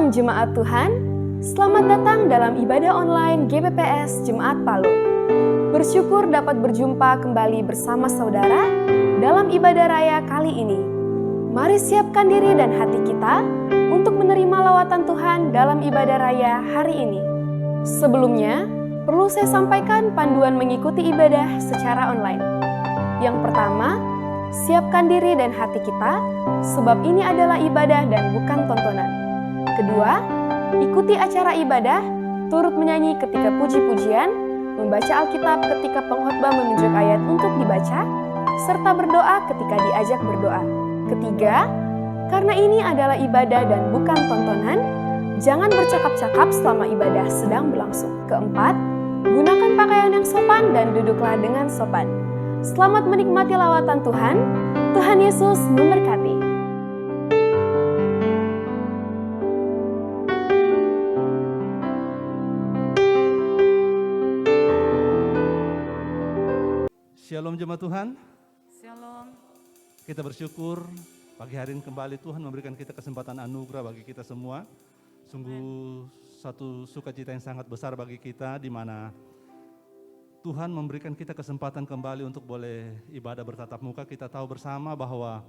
Shalom Jemaat Tuhan, selamat datang dalam ibadah online GPPS Jemaat Palu. Bersyukur dapat berjumpa kembali bersama saudara dalam ibadah raya kali ini. Mari siapkan diri dan hati kita untuk menerima lawatan Tuhan dalam ibadah raya hari ini. Sebelumnya, perlu saya sampaikan panduan mengikuti ibadah secara online. Yang pertama, siapkan diri dan hati kita, sebab ini adalah ibadah dan bukan tontonan. Kedua, ikuti acara ibadah, turut menyanyi ketika puji-pujian, membaca Alkitab ketika pengkhotbah menunjuk ayat untuk dibaca, serta berdoa ketika diajak berdoa. Ketiga, karena ini adalah ibadah dan bukan tontonan, jangan bercakap-cakap selama ibadah sedang berlangsung. Keempat, gunakan pakaian yang sopan dan duduklah dengan sopan. Selamat menikmati lawatan Tuhan. Tuhan Yesus memberkati. Shalom jemaat Tuhan. Shalom. Kita bersyukur pagi hari ini kembali Tuhan memberikan kita kesempatan anugerah bagi kita semua. Sungguh satu sukacita yang sangat besar bagi kita di mana Tuhan memberikan kita kesempatan kembali untuk boleh ibadah bertatap muka. Kita tahu bersama bahwa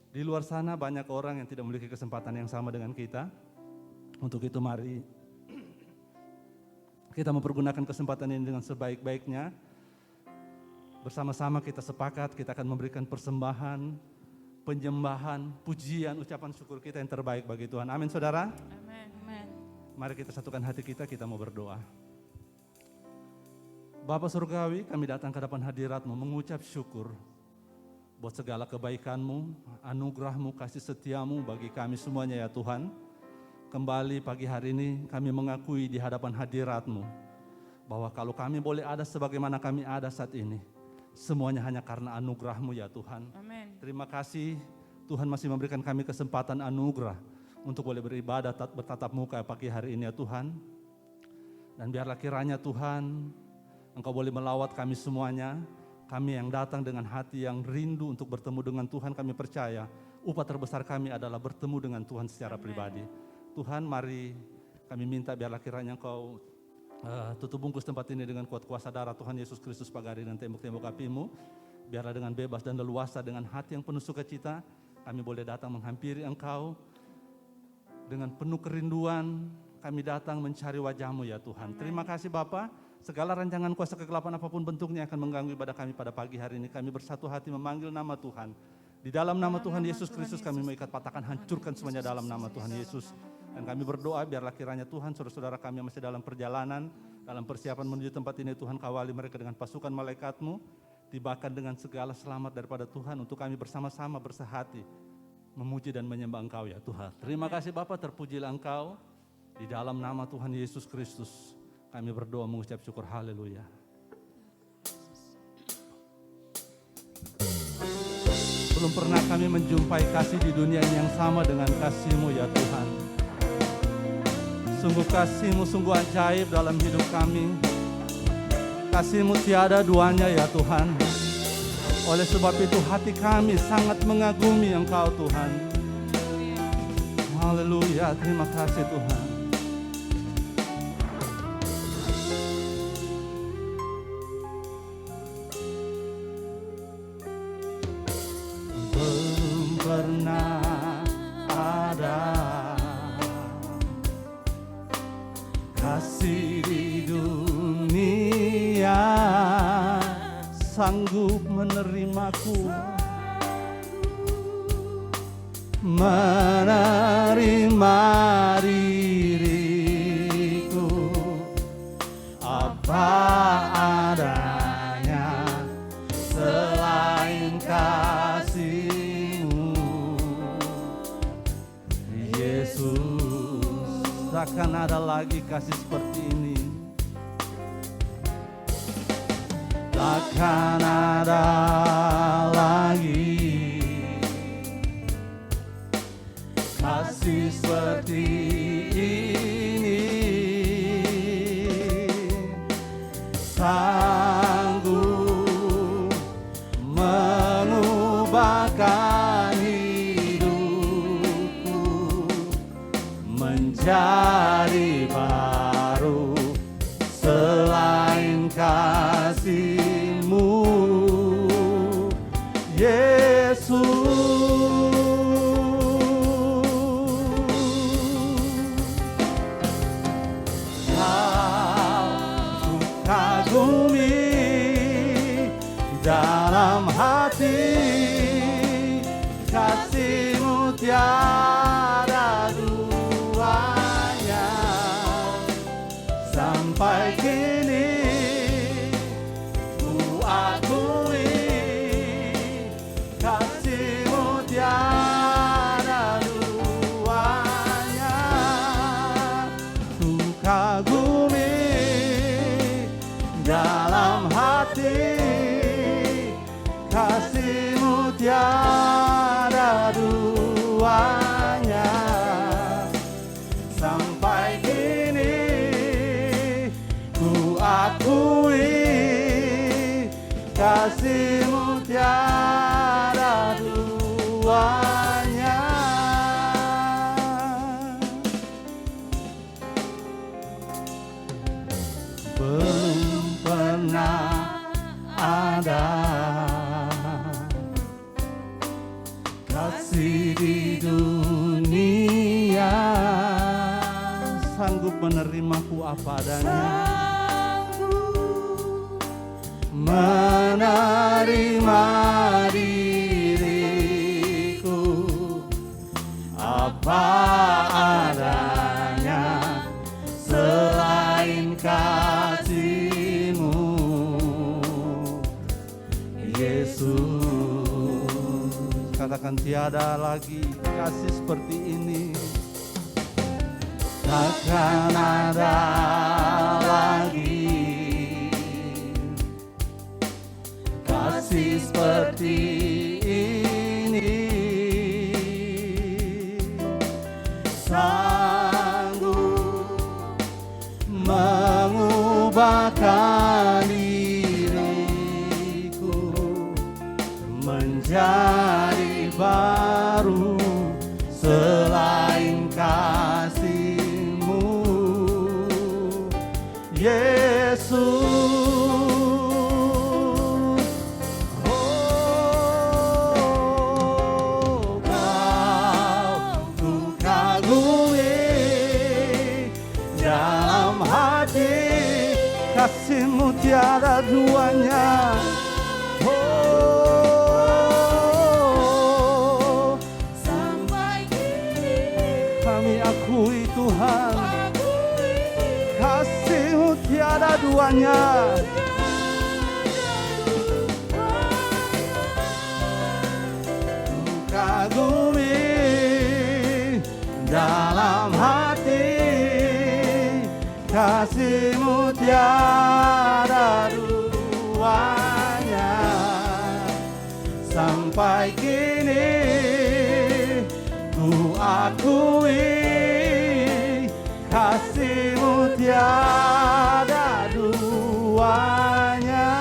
di luar sana banyak orang yang tidak memiliki kesempatan yang sama dengan kita. Untuk itu mari kita mempergunakan kesempatan ini dengan sebaik-baiknya. Bersama-sama kita sepakat, kita akan memberikan persembahan, penyembahan, pujian, ucapan syukur kita yang terbaik bagi Tuhan. Amin saudara. Amin. Mari kita satukan hati kita mau berdoa. Bapa Surgawi, kami datang ke depan hadirat-Mu mengucap syukur buat segala kebaikan-Mu, anugerah-Mu, kasih setia-Mu bagi kami semuanya ya Tuhan. Kembali pagi hari ini kami mengakui di hadapan hadirat-Mu bahwa kalau kami boleh ada sebagaimana kami ada saat ini, semuanya hanya karena anugerah-Mu ya Tuhan. Amin. Terima kasih Tuhan masih memberikan kami kesempatan anugerah untuk boleh beribadah bertatap muka pagi hari ini ya Tuhan. Dan biarlah kiranya Tuhan Engkau boleh melawat kami semuanya. Kami yang datang dengan hati yang rindu untuk bertemu dengan Tuhan, kami percaya upah terbesar kami adalah bertemu dengan Tuhan secara pribadi. Tuhan mari kami minta biarlah kiranya Engkau tutup bungkus tempat ini dengan kuat kuasa darah Tuhan Yesus Kristus pagari dan tembok-tembok api-Mu. Biarlah dengan bebas dan leluasa, dengan hati yang penuh sukacita, kami boleh datang menghampiri Engkau. Dengan penuh kerinduan, kami datang mencari wajah-Mu ya Tuhan. Amen. Terima kasih Bapa. Segala rancangan kuasa kegelapan apapun bentuknya akan mengganggu ibadah kami pada pagi hari ini. Kami bersatu hati memanggil nama Tuhan. Di dalam nama Tuhan Yesus Kristus kami mengikat, patahkan, hancurkan semuanya dalam nama Tuhan Yesus. Dan kami berdoa biarlah kiranya Tuhan saudara-saudara kami yang masih dalam perjalanan, dalam persiapan menuju tempat ini, Tuhan kawali mereka dengan pasukan malaikat-Mu, tibakan dengan segala selamat daripada Tuhan untuk kami bersama-sama bersehati memuji dan menyembah Engkau ya Tuhan. Terima kasih Bapa, terpujilah Engkau. Di dalam nama Tuhan Yesus Kristus kami berdoa mengucap syukur, haleluya. Belum pernah kami menjumpai kasih di dunia ini yang sama dengan kasih-Mu ya Tuhan. Sungguh kasih-Mu sungguh ajaib dalam hidup kami. Kasih-Mu tiada duanya ya Tuhan. Oleh sebab itu hati kami sangat mengagumi Engkau Tuhan. Haleluya, terima kasih Tuhan. Belum pernah ada kasih di dunia sanggup menerimaku, menerima diriku apa adanya selain kasih-Mu Yesus. Takkan ada lagi kasih seperti ini. Takkan ada lagi kasih seperti ini, sanggup mengubahkan hidupku menjadi baru selain kasih-Mu, Yesus. Kau kagumi dalam hati, kasih-Mu tiada duanya. Sampai kini ku akui, kasih-Mu tiada duanya. Ku kagumi dalam hati, kasih-Mu tiada duanya. Sampai kini ku akui, kasih-Mu tiada duanya. Belum pernah ada kasih di dunia sanggup menerimaku apa adanya, menerima diriku apa adanya selain kasih-Mu, Yesus. Katakan tiada lagi kasih seperti ini, takkan ada lagi kasih seperti ini, sanggup mengubahkan diriku menjadi baru selain kasih-Mu, Yesus. Oh, Kau ku kagumi dalam hati, kasih-Mu tiada duanya. Kami akui Tuhan, kasih-Mu tiada duanya. Ku kagumi dalam hati, kasih-Mu tiada duanya. Sampai kini ku akui, kasih-Mu tiada duanya.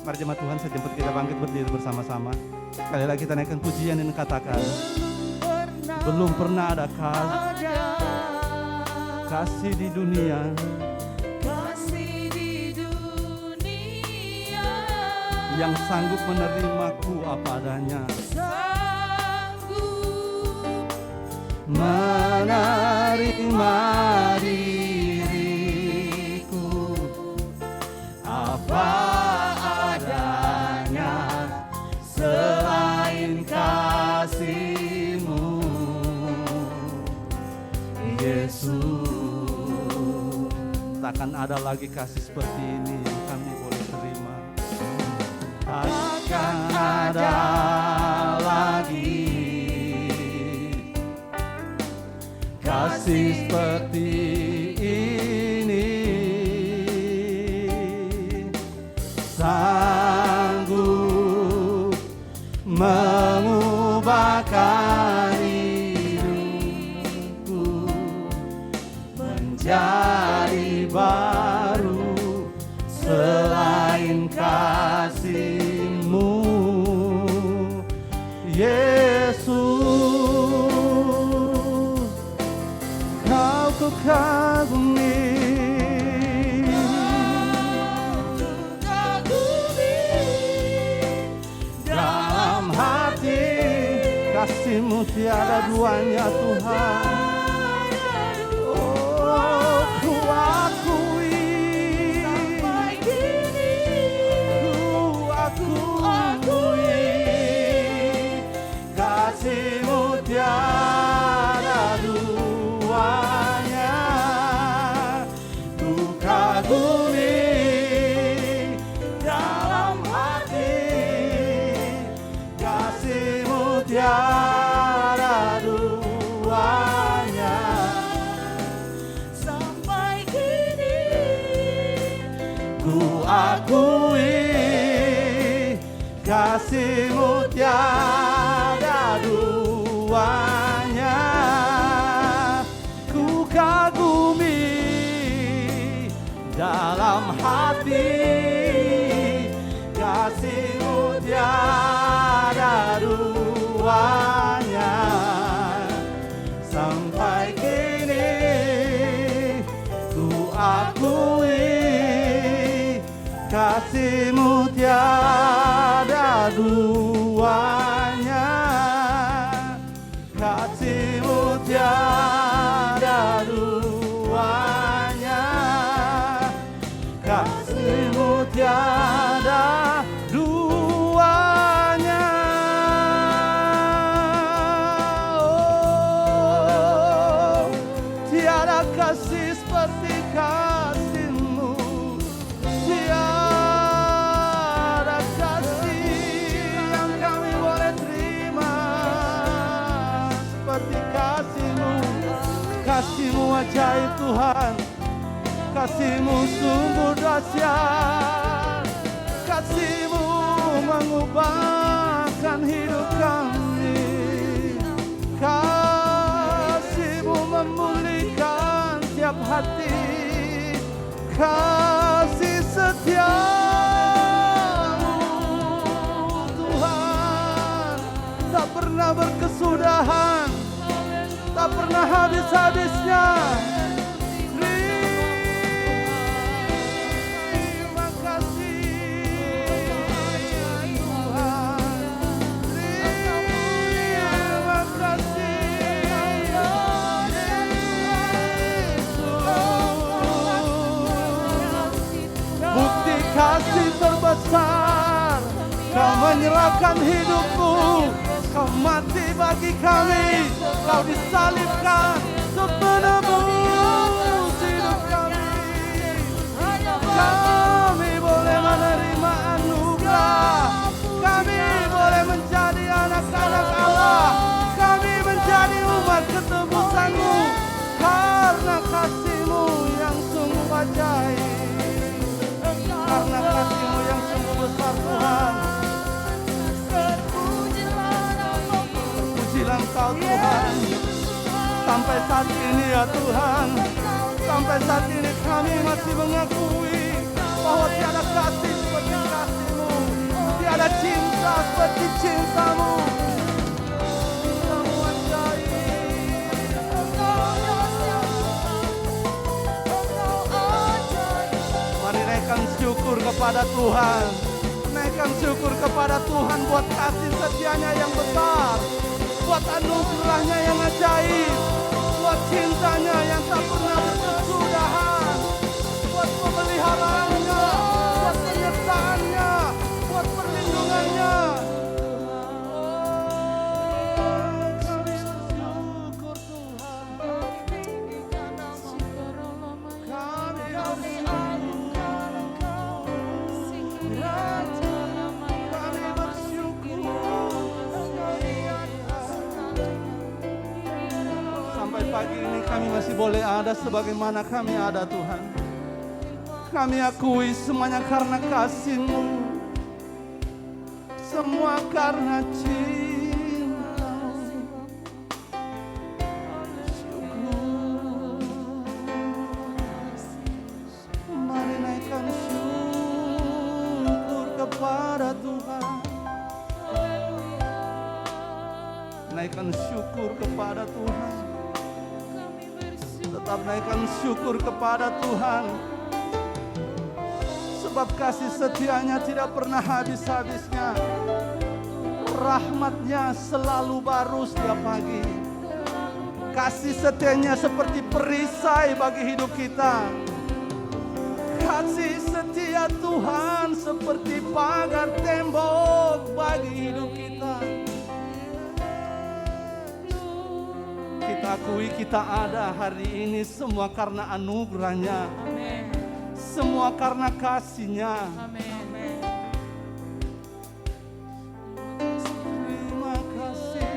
Mari jemaat Tuhan, sejemput kita bangkit berdiri bersama-sama. Sekali lagi kita naikkan pujian dan katakan, belum pernah ada kasih di dunia, yang sanggup menerimaku apa adanya, menerima diriku apa adanya selain kasih-Mu, Yesus. Takkan ada lagi kasih seperti ini yang kami boleh terima. Takkan ada lagi kasih seperti ini, sanggup mengubahkan hidupku menjadi baru selain kasih-Mu, Yesus. kagumi dalam hati, kasih-Mu tiada duanya Tuhan. Oh, ku akui, kasih-Mu tiada duanya. Ku kagumi dalam hati, kasih-Mu tiada duanya. Sampai kini ku akui, kasih-Mu tiada duanya. Ku kagumi dalam hati, kasih-Mu tiada duanya. Sampai kini ku akui, kasih-Mu tiada duanya. Kasih-Mu tiada duanya. Kasih-Mu tiada duanya. Oh, tiada kasih seperti kasih-Mu. Tiada kasih yang kami boleh terima seperti kasih-Mu. Kasih-Mu ajaib Tuhan, kasih-Mu sungguh dahsyat, kasih-Mu mengubahkan hidup kami, kasih-Mu memulihkan tiap hati, kasih setia-Mu Tuhan tak pernah berkesudahan, tak pernah habis-habisnya. Terima kasih Tuhan, terima kasih Yesus. Bukti kasih terbesar, Kau menyerahkan hidup-Mu, Kau mati bagi kami, Kau disalibkan untuk menebus hidup kami. Kami boleh menerima anugerah, kami boleh menjadi anak-anak Allah, kami menjadi umat ketebusan-Mu karena kasih-Mu yang sungguh ajaib, karena kasih-Mu yang sungguh besar Tuhan. Terpujilah Engkau Tuhan. Sampai saat ini ya Tuhan, sampai saat ini kami masih mengakui bahwa tiada kasih seperti kasih-Mu, tiada cinta seperti cinta-Mu. Cinta-Mu ajaib. Mari naikkan syukur kepada Tuhan, naikkan syukur kepada Tuhan buat kasih setianya yang besar, buat anugerahnya yang ajaib, buat cintanya yang tak pernah berkesudahan, buat pemeliharaannya, buat penyertaannya, buat perlindungannya. Kami bersyukur Tuhan, kami sampai pagi ini kami masih boleh ada sebagaimana kami ada Tuhan. Kami akui semuanya karena kasih-Mu, semua karena cinta. Syukur, mari naikkan syukur kepada Tuhan, naikkan syukur kepada Tuhan. Tetap naikkan syukur kepada Tuhan. Sebab kasih setianya tidak pernah habis-habisnya. Rahmatnya selalu baru setiap pagi. Kasih setianya seperti perisai bagi hidup kita. Kasih setia Tuhan seperti pagar tembok bagi hidup kita. Kita akui kita ada hari ini semua karena anugerahnya. Amin. Semua karena kasih-Nya. Amin. Terima kasih.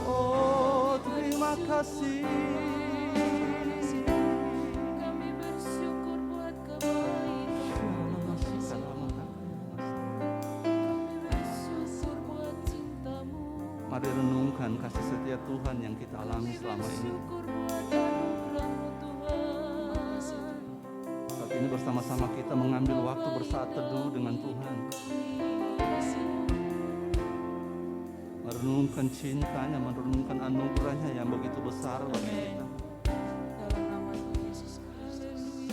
Oh, terima kasih. Kami bersyukur buat kebaikan. Bersyukur buat cintamu. Mari renungkan kasih setia Tuhan yang kita alami selama ini. Bersyukur buat anugerahmu Tuhan. Saat ini bersama-sama kita mengambil waktu bersaat teduh dengan Tuhan. Merenungkan cintanya, merenungkan anugerahnya yang begitu besar bagi kita. Dalam nama Tuhan Yesus Kristus.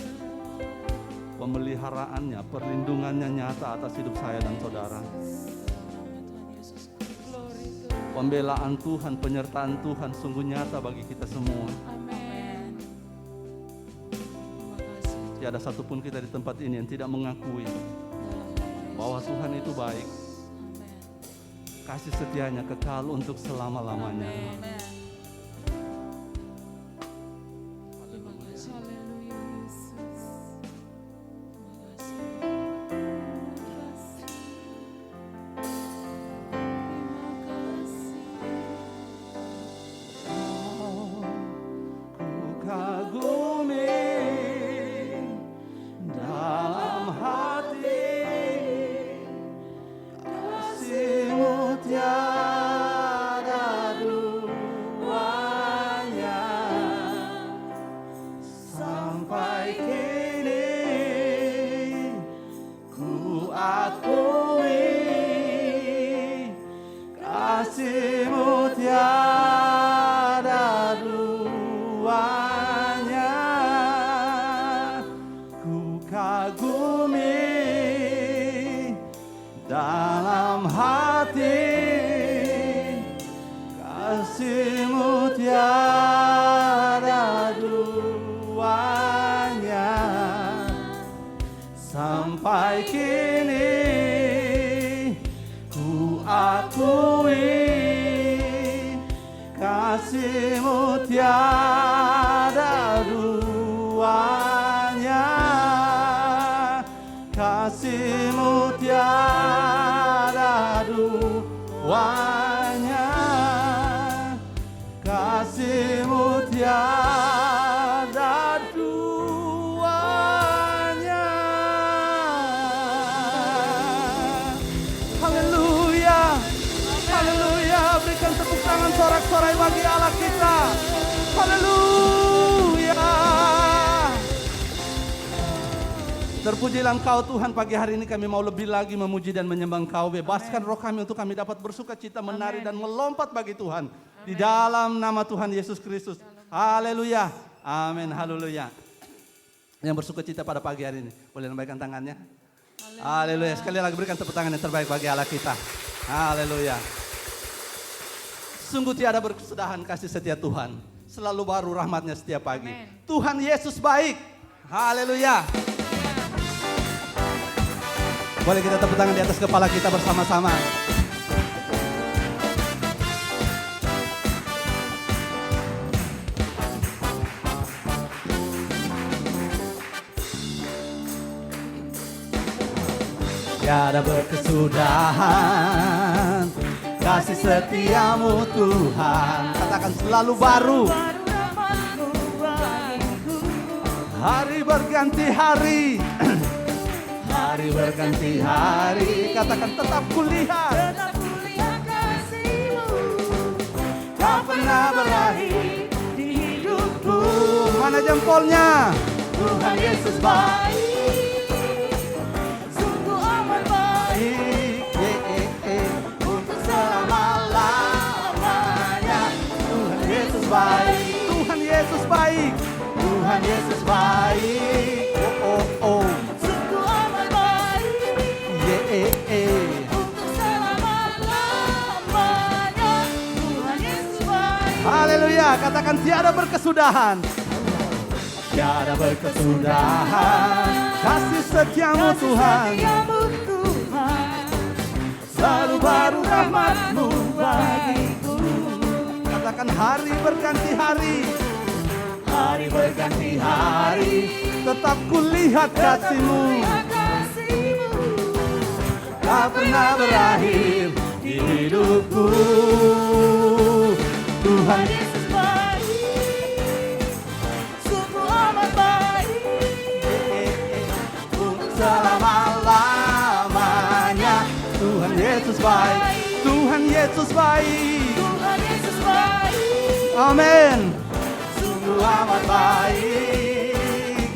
Pemeliharaannya, perlindungannya nyata atas hidup saya dan saudara. Pembelaan Tuhan, penyertaan Tuhan sungguh nyata bagi kita semua. Amin. Terima kasih. Tiada satupun kita di tempat ini yang tidak mengakui bahwa Tuhan itu baik. Amin. Kasih setianya kekal untuk selama-lamanya. Amin. Terima kasih. Haleluya Yesus. Terima kasih. Terima kasih. Ku kagumi dalam hati kasih-Mu tiada duanya. Sampai kini ku akui kasih-Mu tiada duanya. Ku kagumi dalam hati kasih-Mu tiada duanya. Sampai kini ku akui kasih-Mu tiada duanya. Kasih-Mu tiada duanya. Kasih-Mu tiada duanya. Haleluya. Haleluya. Berikan tepuk tangan sorak-sorai bagi Allah kita. Haleluya. Terpujilah Engkau Tuhan, pagi hari ini kami mau lebih lagi memuji dan menyembah Engkau. Bebaskan roh kami untuk kami dapat bersuka cita, menari dan melompat bagi Tuhan. Di dalam nama Tuhan Yesus Kristus. Haleluya. Amin. Haleluya. Yang bersuka cita pada pagi hari ini, boleh lambaikan tangannya. Haleluya. Sekali lagi berikan tepuk tangan yang terbaik bagi Allah kita. Haleluya. Sungguh tiada berkesudahan kasih setia Tuhan. Selalu baru rahmatnya setiap pagi. Amen. Tuhan Yesus baik. Haleluya. Boleh kita tepuk tangan di atas kepala kita bersama-sama. Tiada berkesudahan kasih setiamu Tuhan. Katakan selalu baru. Hari berganti hari. Hari berganti hari. Katakan tetap kulihat. kasih-Mu. Tak pernah berakhir di hidupku. Mana jempolnya? Tuhan Yesus baik. Sungguh amat baik. Untuk selama-lamanya Tuhan Yesus baik. Tuhan Yesus baik. Oh, oh, oh. Sungguh amat baik. Untuk selama-lamanya Tuhan Yesus baik. Haleluya, katakan tiada berkesudahan. Tiada berkesudahan. Kasih setiamu Tuhan. Setiamu Tuhan, Selalu baru rahmat-Mu bagiku. Katakan hari berganti hari. Hari berganti hari, Tetap kulihat kasih-Mu. lihat kasih-Mu. Tak pernah berakhir di hidupku. Tuhan Tuhan Yesus baik, sungguh amat baik. untuk selama-lamanya. Tuhan Yesus baik. Tuhan Yesus baik. Tuhan Yesus baik, Amin. Sungguh amat baik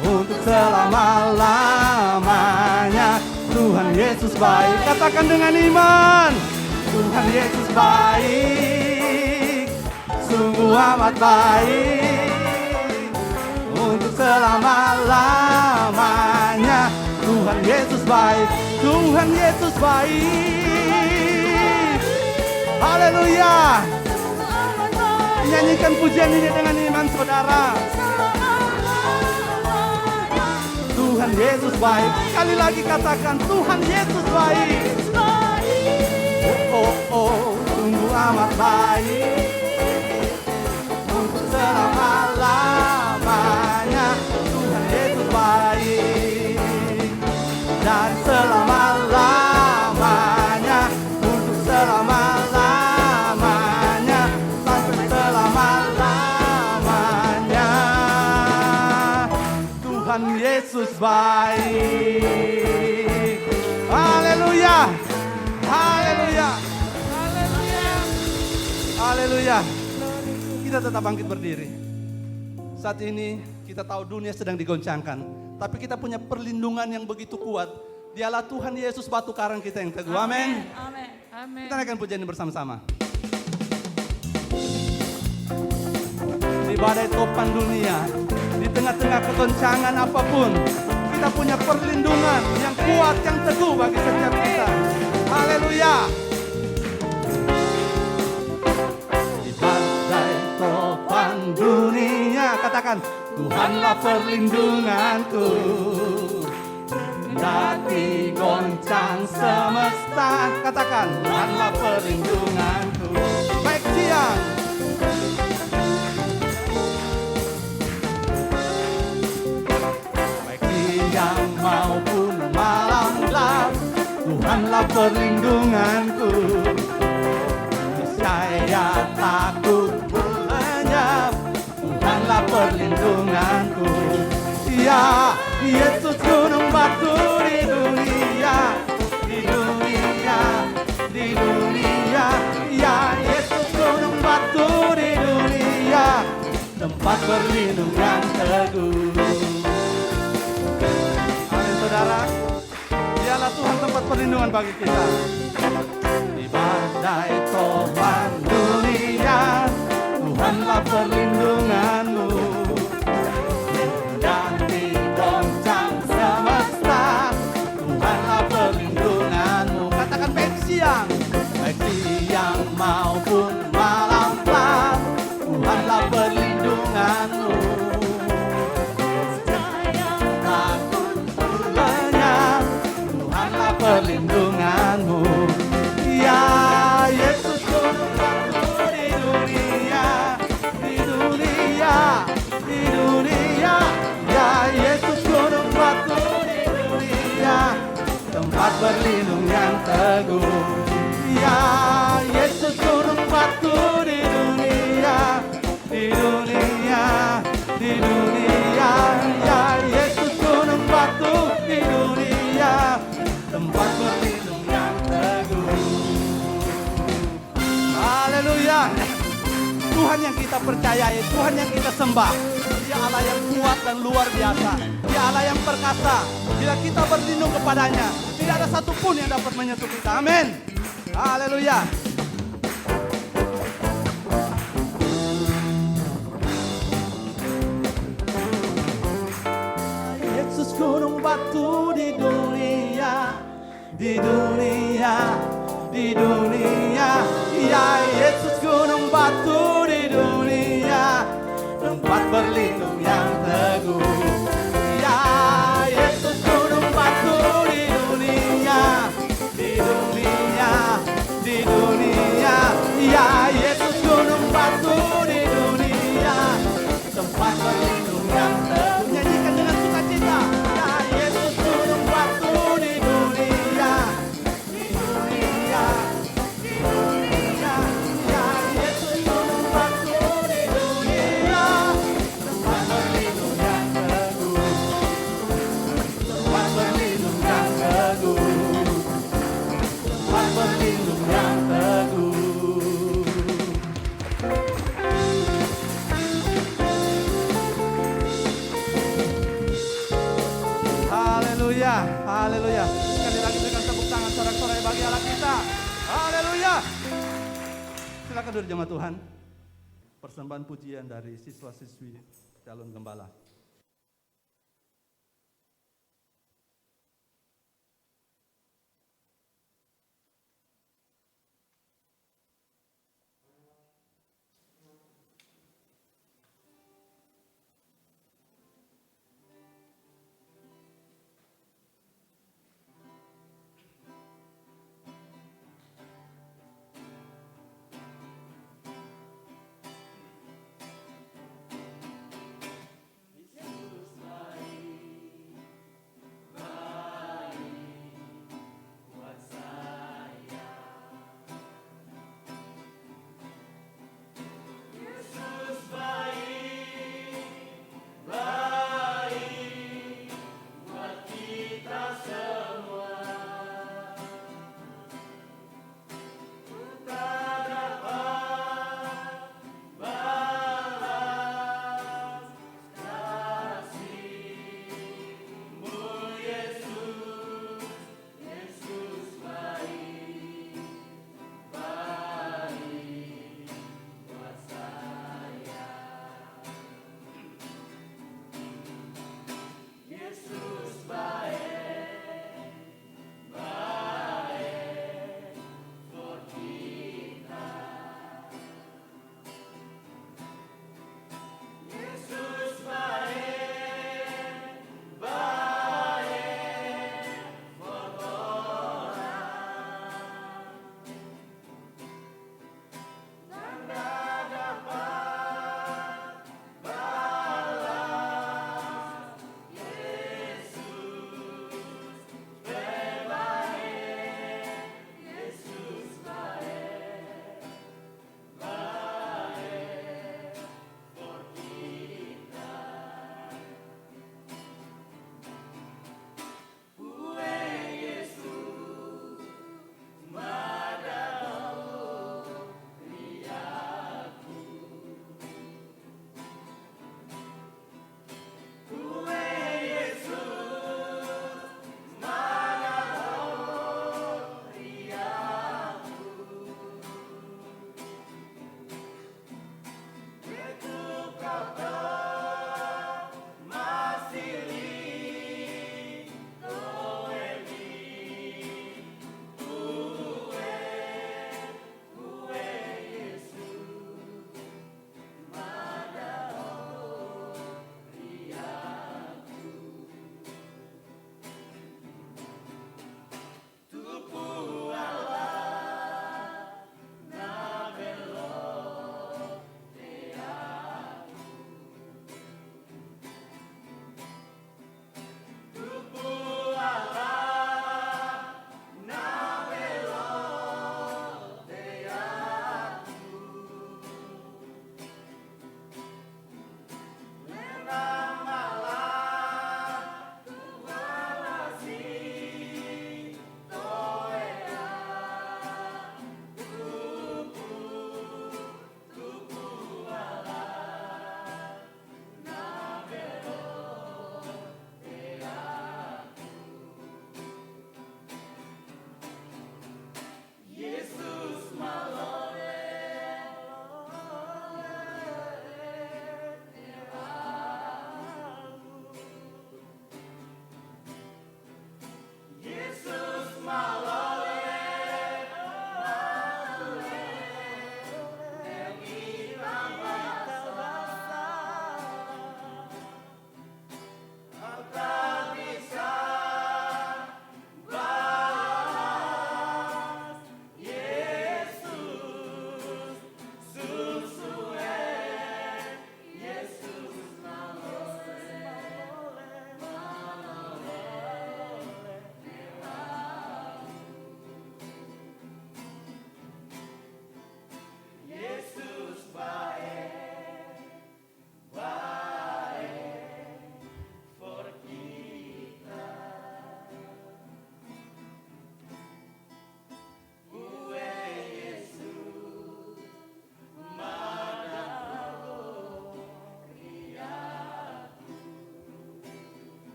untuk selama-lamanya. Tuhan Yesus baik. Katakan dengan iman. Tuhan Yesus baik. Sungguh amat baik untuk selama-lamanya. Tuhan Yesus baik. Tuhan Yesus baik. Haleluya. sungguh amat baik. Nyanyikan pujian ini dengan iman saudara. Selama-lamanya Tuhan Yesus baik. Sekali lagi katakan Tuhan Yesus baik. Yesus baik. Oh, oh, sungguh amat baik untuk selama-lamanya. Tuhan Yesus baik dan selama-lamanya, untuk selama-lamanya, sampai selama-lamanya. Tuhan Yesus baik. Haleluya. Haleluya. Haleluya. Kita tetap bangkit berdiri. Saat ini kita tahu dunia sedang digoncangkan, tapi kita punya perlindungan yang begitu kuat. Dialah Tuhan Yesus batu karang kita yang teguh. Amin. Amin. Amin. Kita naikkan pujian ini bersama-sama. Di badai topan dunia, di tengah-tengah kegoncangan apapun, kita punya perlindungan yang kuat, yang teguh bagi setiap kita. Haleluya. Di badai topan dunia, katakan, Tuhanlah perlindunganku. Kendati goncang semesta, katakan, Tuhanlah perlindunganku. Baik siang, baik siang maupun malam gelap, Tuhanlah perlindunganku. Saya takut lenyap, Tuhanlah perlindunganku. Ya, Yesus gunung batu di dunia, di dunia, di dunia. Ya, Yesus gunung batu di dunia, tempat berlindung yang teguh. Amin saudara. Dialah Tuhan tempat perlindungan bagi kita. Di badai topan dunia, Tuhanlah perlindunganmu. Dan di goncang semesta, Tuhanlah perlindunganmu. Katakan baik siang maupun malam gelap, Tuhanlah perlindunganmu. Saya Takut lenyap, Tuhanlah perlindunganmu. Ya, Yesus gunung batu di dunia, di dunia, di dunia. Ya, Yesus gunung batu di dunia, tempat berlindung yang teguh. Ya, Yesus gunung batu di dunia, di dunia, di dunia. Ya, Yesus gunung batu di dunia, tempat berlindung yang teguh. Haleluya. Tuhan yang kita percayai, Tuhan yang kita sembah, Dia Allah yang kuat dan luar biasa. Dia Allah yang perkasa. Bila kita berlindung kepadanya, tidak ada satupun yang dapat menyentuh kita. Amin. Haleluya. gunung batu di dunia, di dunia, di dunia. Ya Yesus gunung batu di dunia, tempat berlindung yang teguh. Ya Yesus gunung batu di dunia, di dunia, di dunia. Ya Yesus gunung batu di dunia, tempat berlindung yang teguh. Nyanyikan dengan sukacita. Ya Yesus gunung batu di dunia, di dunia, di dunia. Ya Yesus gunung batu di dunia, tempat berlindung yang teguh, tempat berlindung yang teguh, tempat berlindung yang teguh. Haleluya, haleluya. Sekali lagi berikan tepuk tangan sorak-sorai bagi Allah kita. Haleluya. Silakan duduk jemaat Tuhan. Persembahan pujian dari siswa-siswi calon gembala.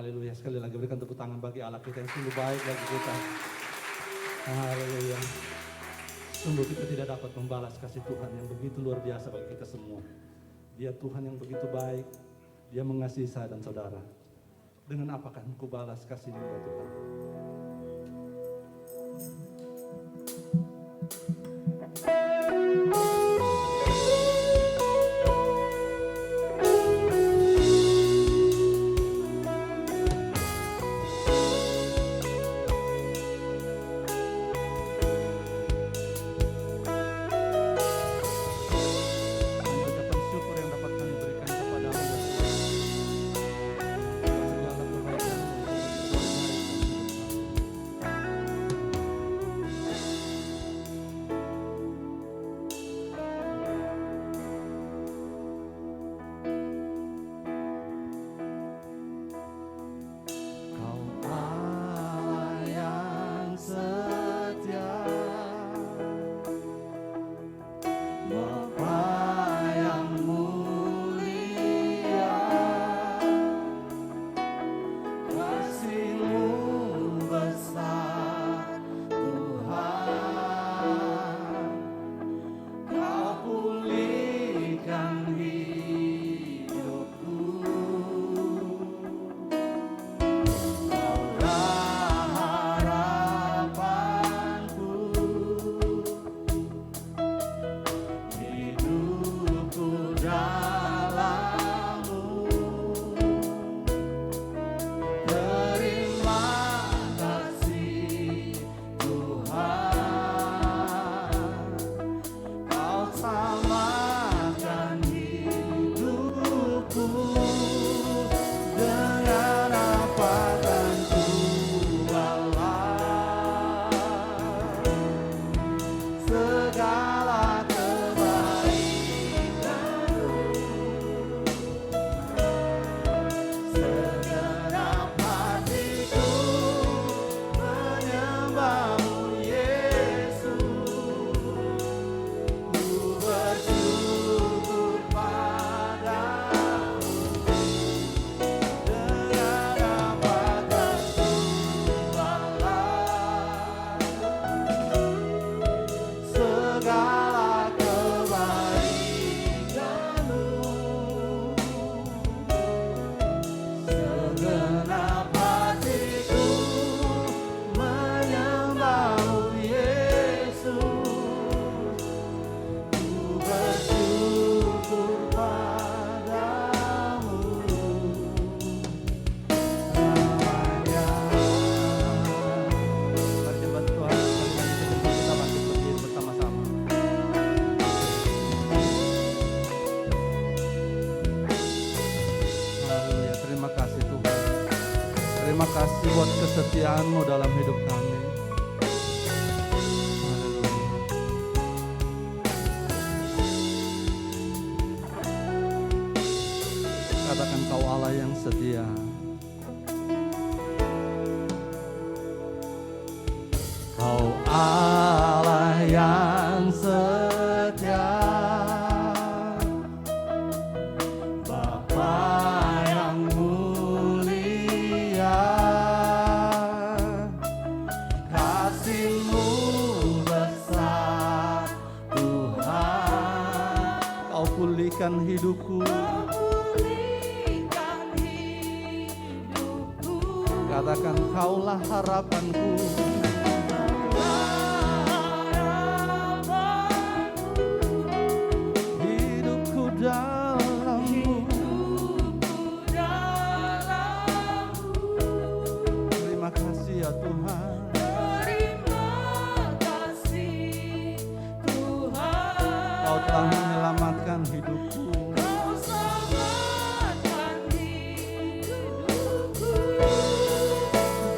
Haleluya. Sekali lagi berikan tepuk tangan bagi Allah kita yang sungguh baik bagi kita. Haleluya. Sungguh kita tidak dapat membalas kasih Tuhan yang begitu luar biasa bagi kita semua. Dia Tuhan yang begitu baik. Dia mengasihi saya dan saudara. Dengan apakah ku balas kasih-Nya ya Tuhan? Ucapan syukur yang dapat kami berikan kepada Allah. Segala kebaikan Kau Allah yang setia, Bapa yang mulia, kasih-Mu besar Tuhan. Kau pulihkan hidupku, Kaulah harapanku, hidupku dalam-Mu. Terima kasih Tuhan, Kau selamatkan hidupku. Dengan apa kan ku balas segala kebaikan-Mu? Segenap hatiku menyembah-Mu Yesus. Ku bersyukur padamu. Dengan apakah ku balas segala kebaikan-Mu? Segenap hatiku menyembah-Mu Yesus. Ku bersyukur padamu selamanya. Mari jemaat Tuhan, kita bangkit berdiri bersama-sama. Haleluya, terima kasih Tuhan. Terima kasih buat kesetiaan-Mu dalam hidup kami. Haleluya. Katakan Kau Allah yang setia. Kau Allah yang setia, Bapa yang mulia, kasih-Mu besar Tuhan. Kau pulihkan hidupku. Katakan Kaulah harapanku. Hidupku dalam-Mu. Terima kasih ya Tuhan. Kau telah menyelamatkan hidupku.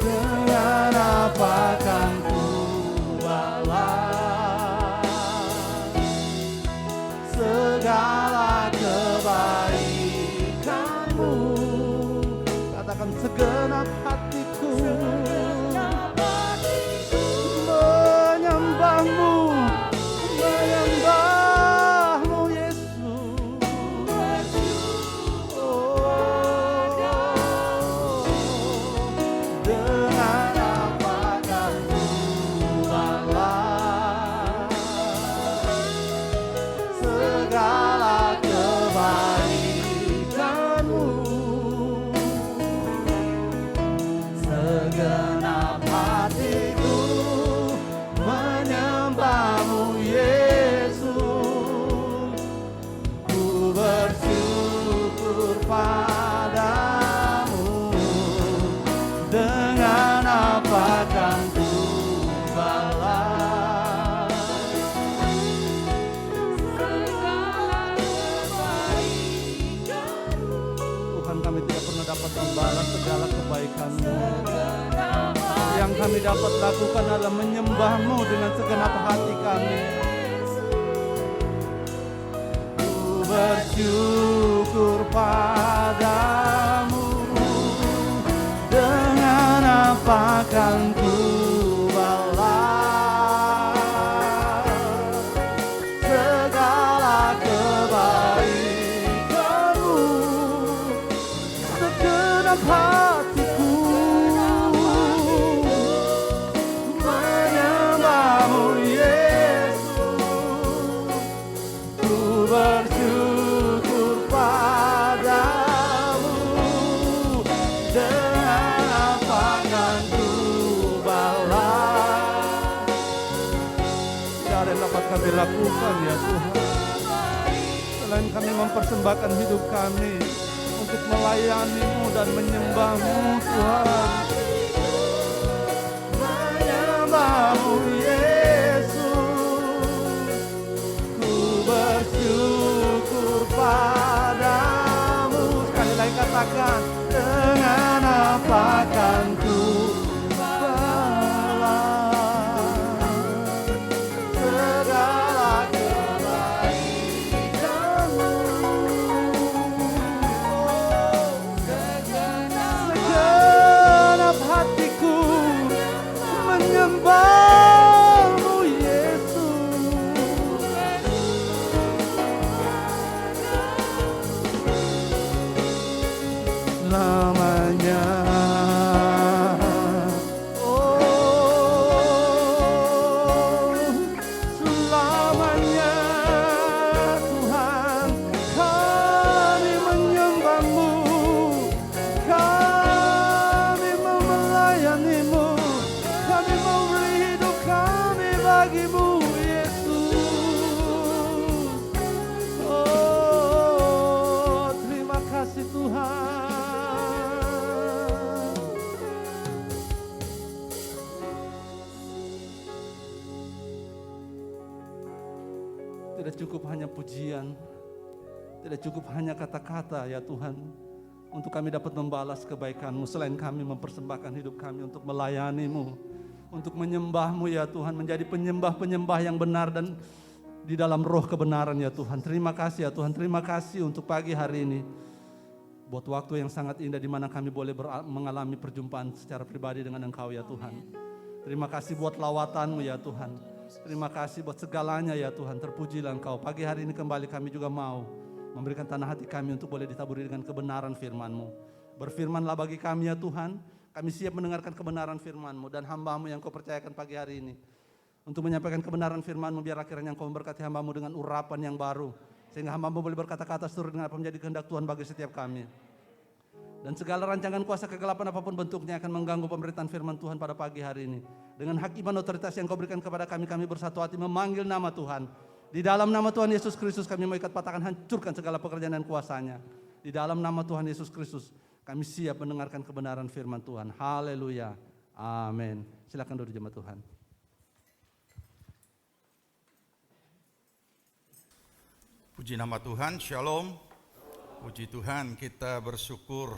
Dengan apakah kebaikan-Mu. Yang kami dapat lakukan adalah menyembah-Mu dengan segenap hati kami. Ku bersyukur padamu, dengan apa kan ku balas segala kebaikan-Mu. Segenap hatiku menyembah-Mu Yesus. Ku bersyukur padamu, dengan apa kan ku balas. Tidak ada yang dapat kami lakukan ya Tuhan, selain kami mempersembahkan hidup kami untuk melayani-Mu dan menyembah-Mu Tuhan. Menyembah-Mu Yesus. Ku bersyukur padamu. Sekali lagi katakan, dengan apa kan ku balas segala kebaikan-Mu. Segenap hatiku menyembah-Mu Yesus. Lamanya, oh, selamanya Tuhan kami menyembah-Mu, kami mau melayani-Mu, kami mau beri hidup kami bagi-Mu Yesus. Oh, terima kasih Tuhan. Tidak cukup hanya pujian, tidak cukup hanya kata-kata ya Tuhan, untuk kami dapat membalas kebaikan-Mu, selain kami mempersembahkan hidup kami untuk melayani-Mu, untuk menyembah-Mu ya Tuhan, menjadi penyembah-penyembah yang benar dan di dalam roh kebenaran ya Tuhan. Terima kasih ya Tuhan, terima kasih untuk pagi hari ini, buat waktu yang sangat indah di mana kami boleh mengalami perjumpaan secara pribadi dengan Engkau ya Tuhan. Terima kasih buat lawatan-Mu ya Tuhan. Terima kasih buat segalanya ya Tuhan. Terpujilah Engkau. Pagi hari ini kembali kami juga mau memberikan tanah hati kami untuk boleh ditaburi dengan kebenaran firman-Mu. Berfirmanlah bagi kami ya Tuhan. Kami siap mendengarkan kebenaran firman-Mu dan hamba-Mu yang Kau percayakan pagi hari ini untuk menyampaikan kebenaran firman-Mu. Biar akhirnya Engkau memberkati hamba-Mu dengan urapan yang baru, sehingga hamba-Mu boleh berkata-kata seturut dengan apa menjadi kehendak Tuhan bagi setiap kami. Dan segala rancangan kuasa kegelapan apapun bentuknya akan mengganggu pemberitaan firman Tuhan pada pagi hari ini. Dengan hak iman otoritas yang Kau berikan kepada kami, kami bersatu hati memanggil nama Tuhan. Di dalam nama Tuhan Yesus Kristus kami mau ikat patahkan, hancurkan segala pekerjaan dan kuasanya. Di dalam nama Tuhan Yesus Kristus kami siap mendengarkan kebenaran firman Tuhan. Haleluya. Amin. Silakan duduk jemaat Tuhan. Puji nama Tuhan, Shalom. Puji Tuhan, kita bersyukur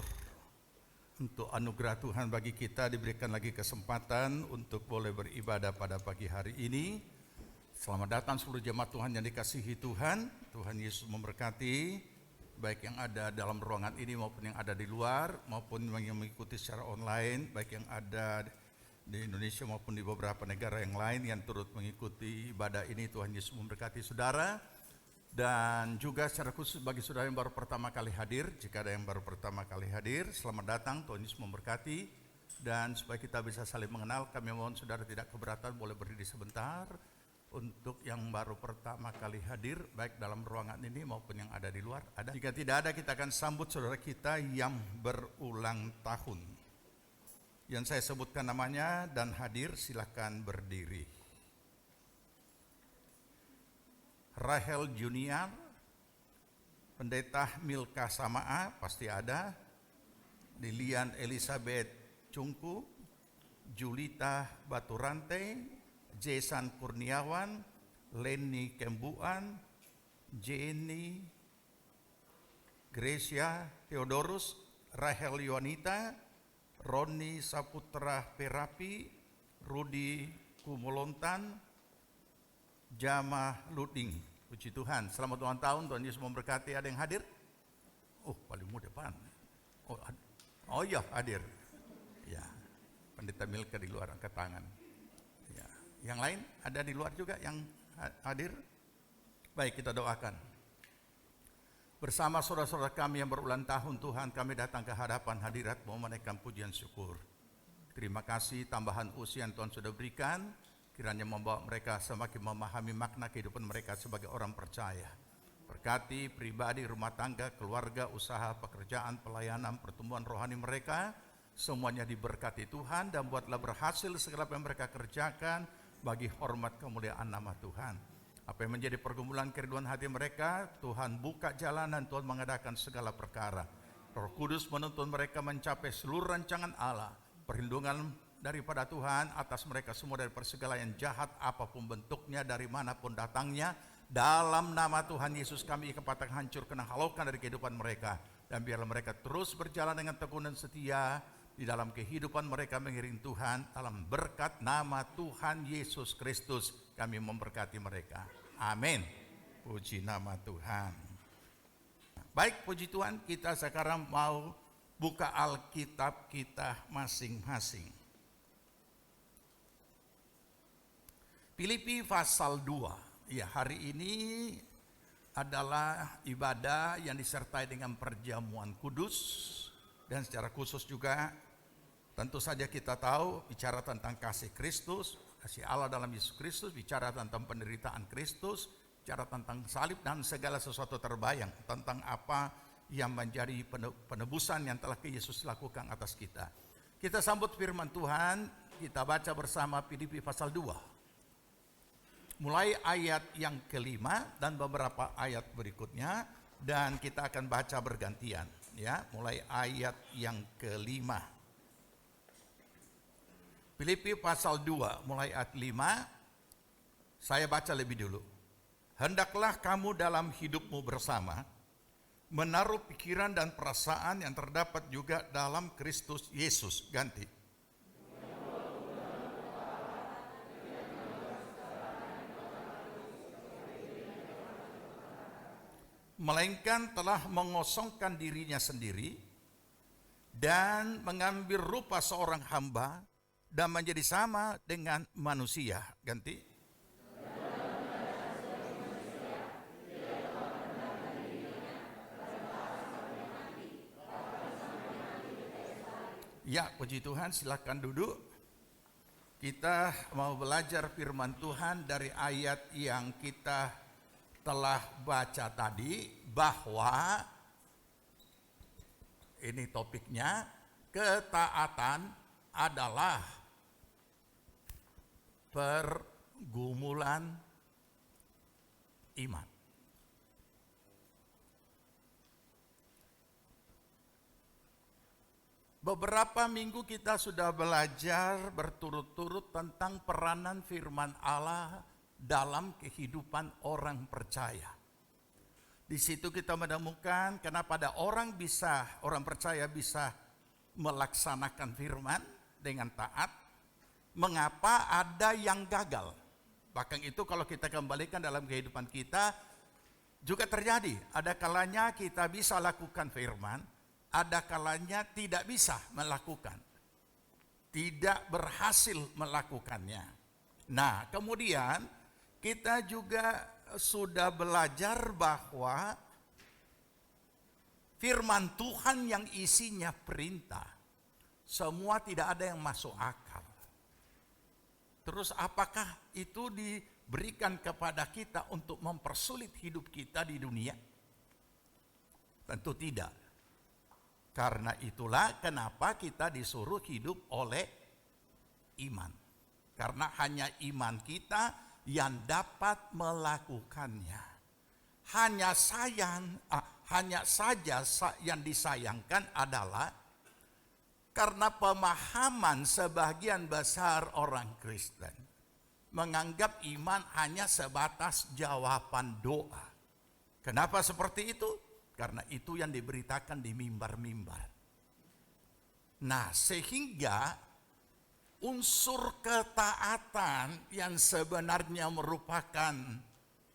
untuk anugerah Tuhan bagi kita, diberikan lagi kesempatan untuk boleh beribadah pada pagi hari ini. Selamat datang seluruh jemaat Tuhan yang dikasihi Tuhan. Tuhan Yesus memberkati, baik yang ada dalam ruangan ini maupun yang ada di luar, maupun yang mengikuti secara online, baik yang ada di Indonesia maupun di beberapa negara yang lain yang turut mengikuti ibadah ini. Tuhan Yesus memberkati saudara. Dan juga secara khusus bagi saudara yang baru pertama kali hadir, jika ada yang baru pertama kali hadir, selamat datang, Tuhan Yesus memberkati. Dan supaya kita bisa saling mengenal, kami mohon saudara tidak keberatan boleh berdiri sebentar. Untuk yang baru pertama kali hadir, baik dalam ruangan ini maupun yang ada di luar, ada. Jika tidak ada, kita akan sambut saudara kita yang berulang tahun. Yang saya sebutkan namanya dan hadir, silakan berdiri. Rahel Junior, Pendeta Milka Samaa, pasti ada. Lilian Elizabeth Cungku, Julita Baturante, Jason Kurniawan, Lenny Kembuan, Jenny, Gracia Theodorus, Rahel Yuanita, Roni Saputra Perapi, Rudi Kumolontan, Jama Luding. Puji Tuhan, selamat ulang tahun, Tuhan Yesus memberkati. Ada yang hadir? Oh, paling muda depan. Oh iya, hadir. Ya, Pendeta Milka di luar angkat tangan. Ya, yang lain ada di luar juga yang hadir? Baik, kita doakan. Bersama saudara-saudara kami yang berulang tahun, Tuhan, kami datang ke hadapan hadirat-Mu menaikkan pujian syukur. Terima kasih tambahan usia yang Tuhan sudah berikan, kiranya membawa mereka semakin memahami makna kehidupan mereka sebagai orang percaya. Berkati pribadi, rumah tangga, keluarga, usaha, pekerjaan, pelayanan, pertumbuhan rohani mereka, semuanya diberkati Tuhan, dan buatlah berhasil segala apa yang mereka kerjakan bagi hormat kemuliaan nama Tuhan. Apa yang menjadi pergumulan kerinduan hati mereka, Tuhan buka jalanan, Tuhan mengadakan segala perkara. Roh Kudus menuntun mereka mencapai seluruh rancangan Allah. Perlindungan daripada Tuhan atas mereka semua dari segala yang jahat, apapun bentuknya, dari manapun datangnya. Dalam nama Tuhan Yesus kami kepatang hancurkan, halaukan dari kehidupan mereka. Dan biarlah mereka terus berjalan dengan tekun dan setia di dalam kehidupan mereka mengiring Tuhan. Dalam berkat nama Tuhan Yesus Kristus kami memberkati mereka. Amin. Puji nama Tuhan. Baik, puji Tuhan, kita sekarang mau buka Alkitab kita masing-masing. Filipi pasal 2. Ya, hari ini adalah ibadah yang disertai dengan perjamuan kudus. Dan secara khusus juga tentu saja kita tahu bicara tentang kasih Kristus, kasih Allah dalam Yesus Kristus, bicara tentang penderitaan Kristus, bicara tentang salib dan segala sesuatu terbayang tentang apa yang menjadi penebusan yang telah Yesus lakukan atas kita. Kita sambut firman Tuhan, kita baca bersama Filipi pasal 2. Mulai ayat yang kelima dan beberapa ayat berikutnya, dan kita akan baca bergantian. Ya, mulai ayat yang kelima. Filipi pasal 2 mulai ayat 5. Saya baca lebih dulu. Hendaklah kamu dalam hidupmu bersama menaruh pikiran dan perasaan yang terdapat juga dalam Kristus Yesus. Ganti. Melainkan telah mengosongkan dirinya sendiri dan mengambil rupa seorang hamba dan menjadi sama dengan manusia. Ganti. Ya, puji Tuhan, silakan duduk. Kita mau belajar firman Tuhan dari ayat yang kita telah baca tadi, bahwa ini topiknya, ketaatan adalah pergumulan iman. Beberapa minggu kita sudah belajar berturut-turut tentang peranan firman Allah dalam kehidupan orang percaya. Di situ kita menemukan kenapa ada orang percaya bisa melaksanakan firman dengan taat. Mengapa ada yang gagal? Bahkan itu kalau kita kembalikan dalam kehidupan kita juga terjadi. Ada kalanya kita bisa lakukan firman, ada kalanya tidak bisa melakukan. Tidak berhasil melakukannya. Nah, kemudian kita juga sudah belajar bahwa firman Tuhan yang isinya perintah, semua tidak ada yang masuk akal. Terus apakah itu diberikan kepada kita untuk mempersulit hidup kita di dunia? Tentu tidak. Karena itulah kenapa kita disuruh hidup oleh iman. Karena hanya iman kita yang dapat melakukannya. Hanya saja yang disayangkan adalah karena pemahaman sebagian besar orang Kristen menganggap iman hanya sebatas jawaban doa. Kenapa seperti itu? Karena itu yang diberitakan di mimbar-mimbar. Nah, sehingga unsur ketaatan yang sebenarnya merupakan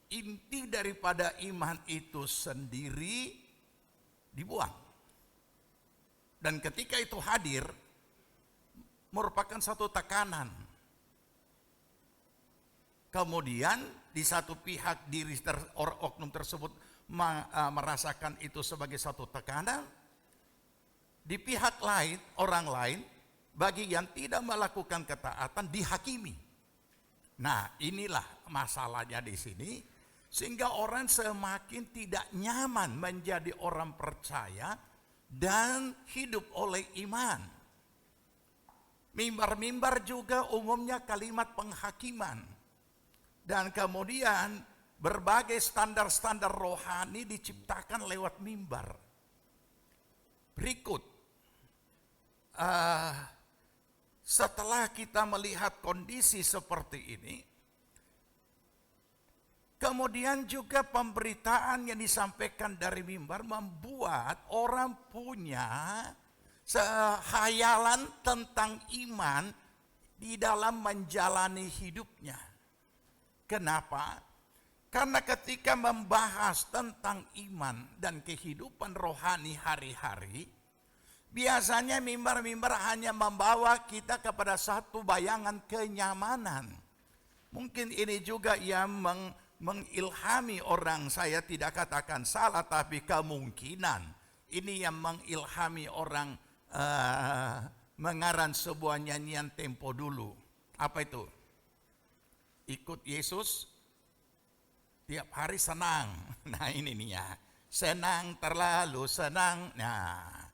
inti daripada iman itu sendiri dibuang. Dan ketika itu hadir, merupakan satu tekanan. Kemudian di satu pihak oknum tersebut merasakan itu sebagai satu tekanan. Di pihak lain, orang lain, bagi yang tidak melakukan ketaatan dihakimi. Nah, inilah masalahnya di sini. Sehingga orang semakin tidak nyaman menjadi orang percaya dan hidup oleh iman. Mimbar-mimbar juga umumnya kalimat penghakiman. Dan kemudian berbagai standar-standar rohani diciptakan lewat mimbar. Berikut, setelah kita melihat kondisi seperti ini, kemudian juga pemberitaan yang disampaikan dari mimbar membuat orang punya khayalan tentang iman di dalam menjalani hidupnya. Kenapa? Karena ketika membahas tentang iman dan kehidupan rohani hari-hari, biasanya mimbar-mimbar hanya membawa kita kepada satu bayangan kenyamanan. Mungkin ini juga yang mengilhami orang, saya tidak katakan salah, tapi kemungkinan ini yang mengilhami orang mengarang sebuah nyanyian tempo dulu. Apa itu? Ikut Yesus tiap hari senang. Nah, ini nih ya. Senang terlalu senang. Nah,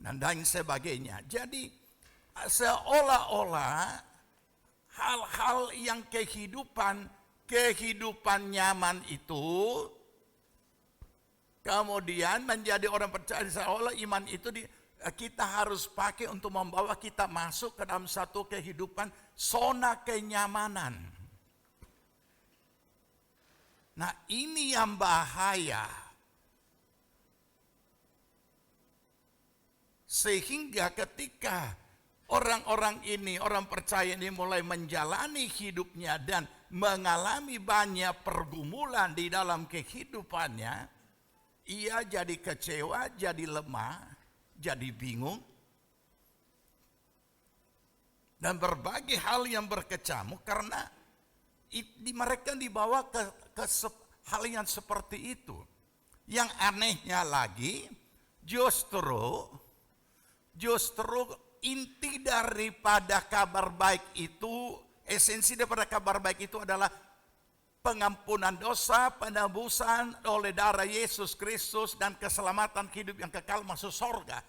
dan sebagainya. Jadi seolah-olah hal-hal yang kehidupan nyaman itu kemudian menjadi orang percaya, seolah iman itu kita harus pakai untuk membawa kita masuk ke dalam satu kehidupan zona kenyamanan. Nah, ini yang bahaya. Sehingga ketika orang-orang ini, orang percaya ini mulai menjalani hidupnya dan mengalami banyak pergumulan di dalam kehidupannya, ia jadi kecewa, jadi lemah, jadi bingung, dan berbagai hal yang berkecamuk karena mereka dibawa ke hal yang seperti itu. Yang anehnya lagi, justru inti daripada kabar baik itu, esensi daripada kabar baik itu adalah pengampunan dosa, penebusan oleh darah Yesus Kristus, dan keselamatan hidup yang kekal masuk surga.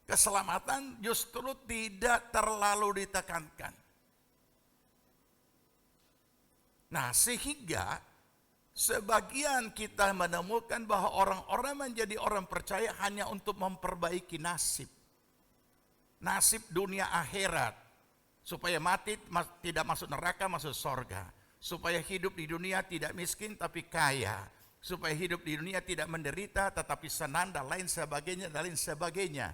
Keselamatan justru tidak terlalu ditekankan. Nah, sehingga sebagian kita menemukan bahwa orang-orang menjadi orang percaya hanya untuk memperbaiki nasib dunia akhirat, supaya mati tidak masuk neraka, masuk surga, supaya hidup di dunia tidak miskin tapi kaya, supaya hidup di dunia tidak menderita tetapi senang, dan lain sebagainya.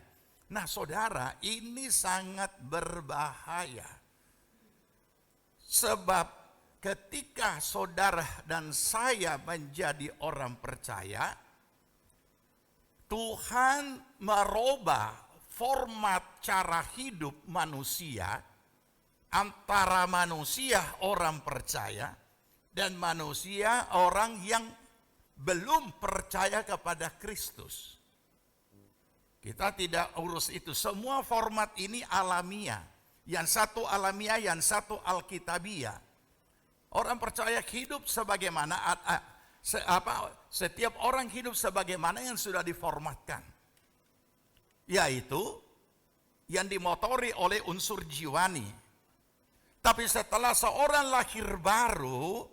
Nah, saudara, ini sangat berbahaya. Sebab ketika saudara dan saya menjadi orang percaya, Tuhan merubah format cara hidup manusia antara manusia orang percaya dan manusia orang yang belum percaya kepada Kristus. Kita tidak urus itu. Semua format ini alamiah. Yang satu alamiah, yang satu alkitabiah. Orang percaya hidup sebagaimana setiap orang hidup sebagaimana yang sudah diformatkan, yaitu yang dimotori oleh unsur jiwani. Tapi setelah seorang lahir baru,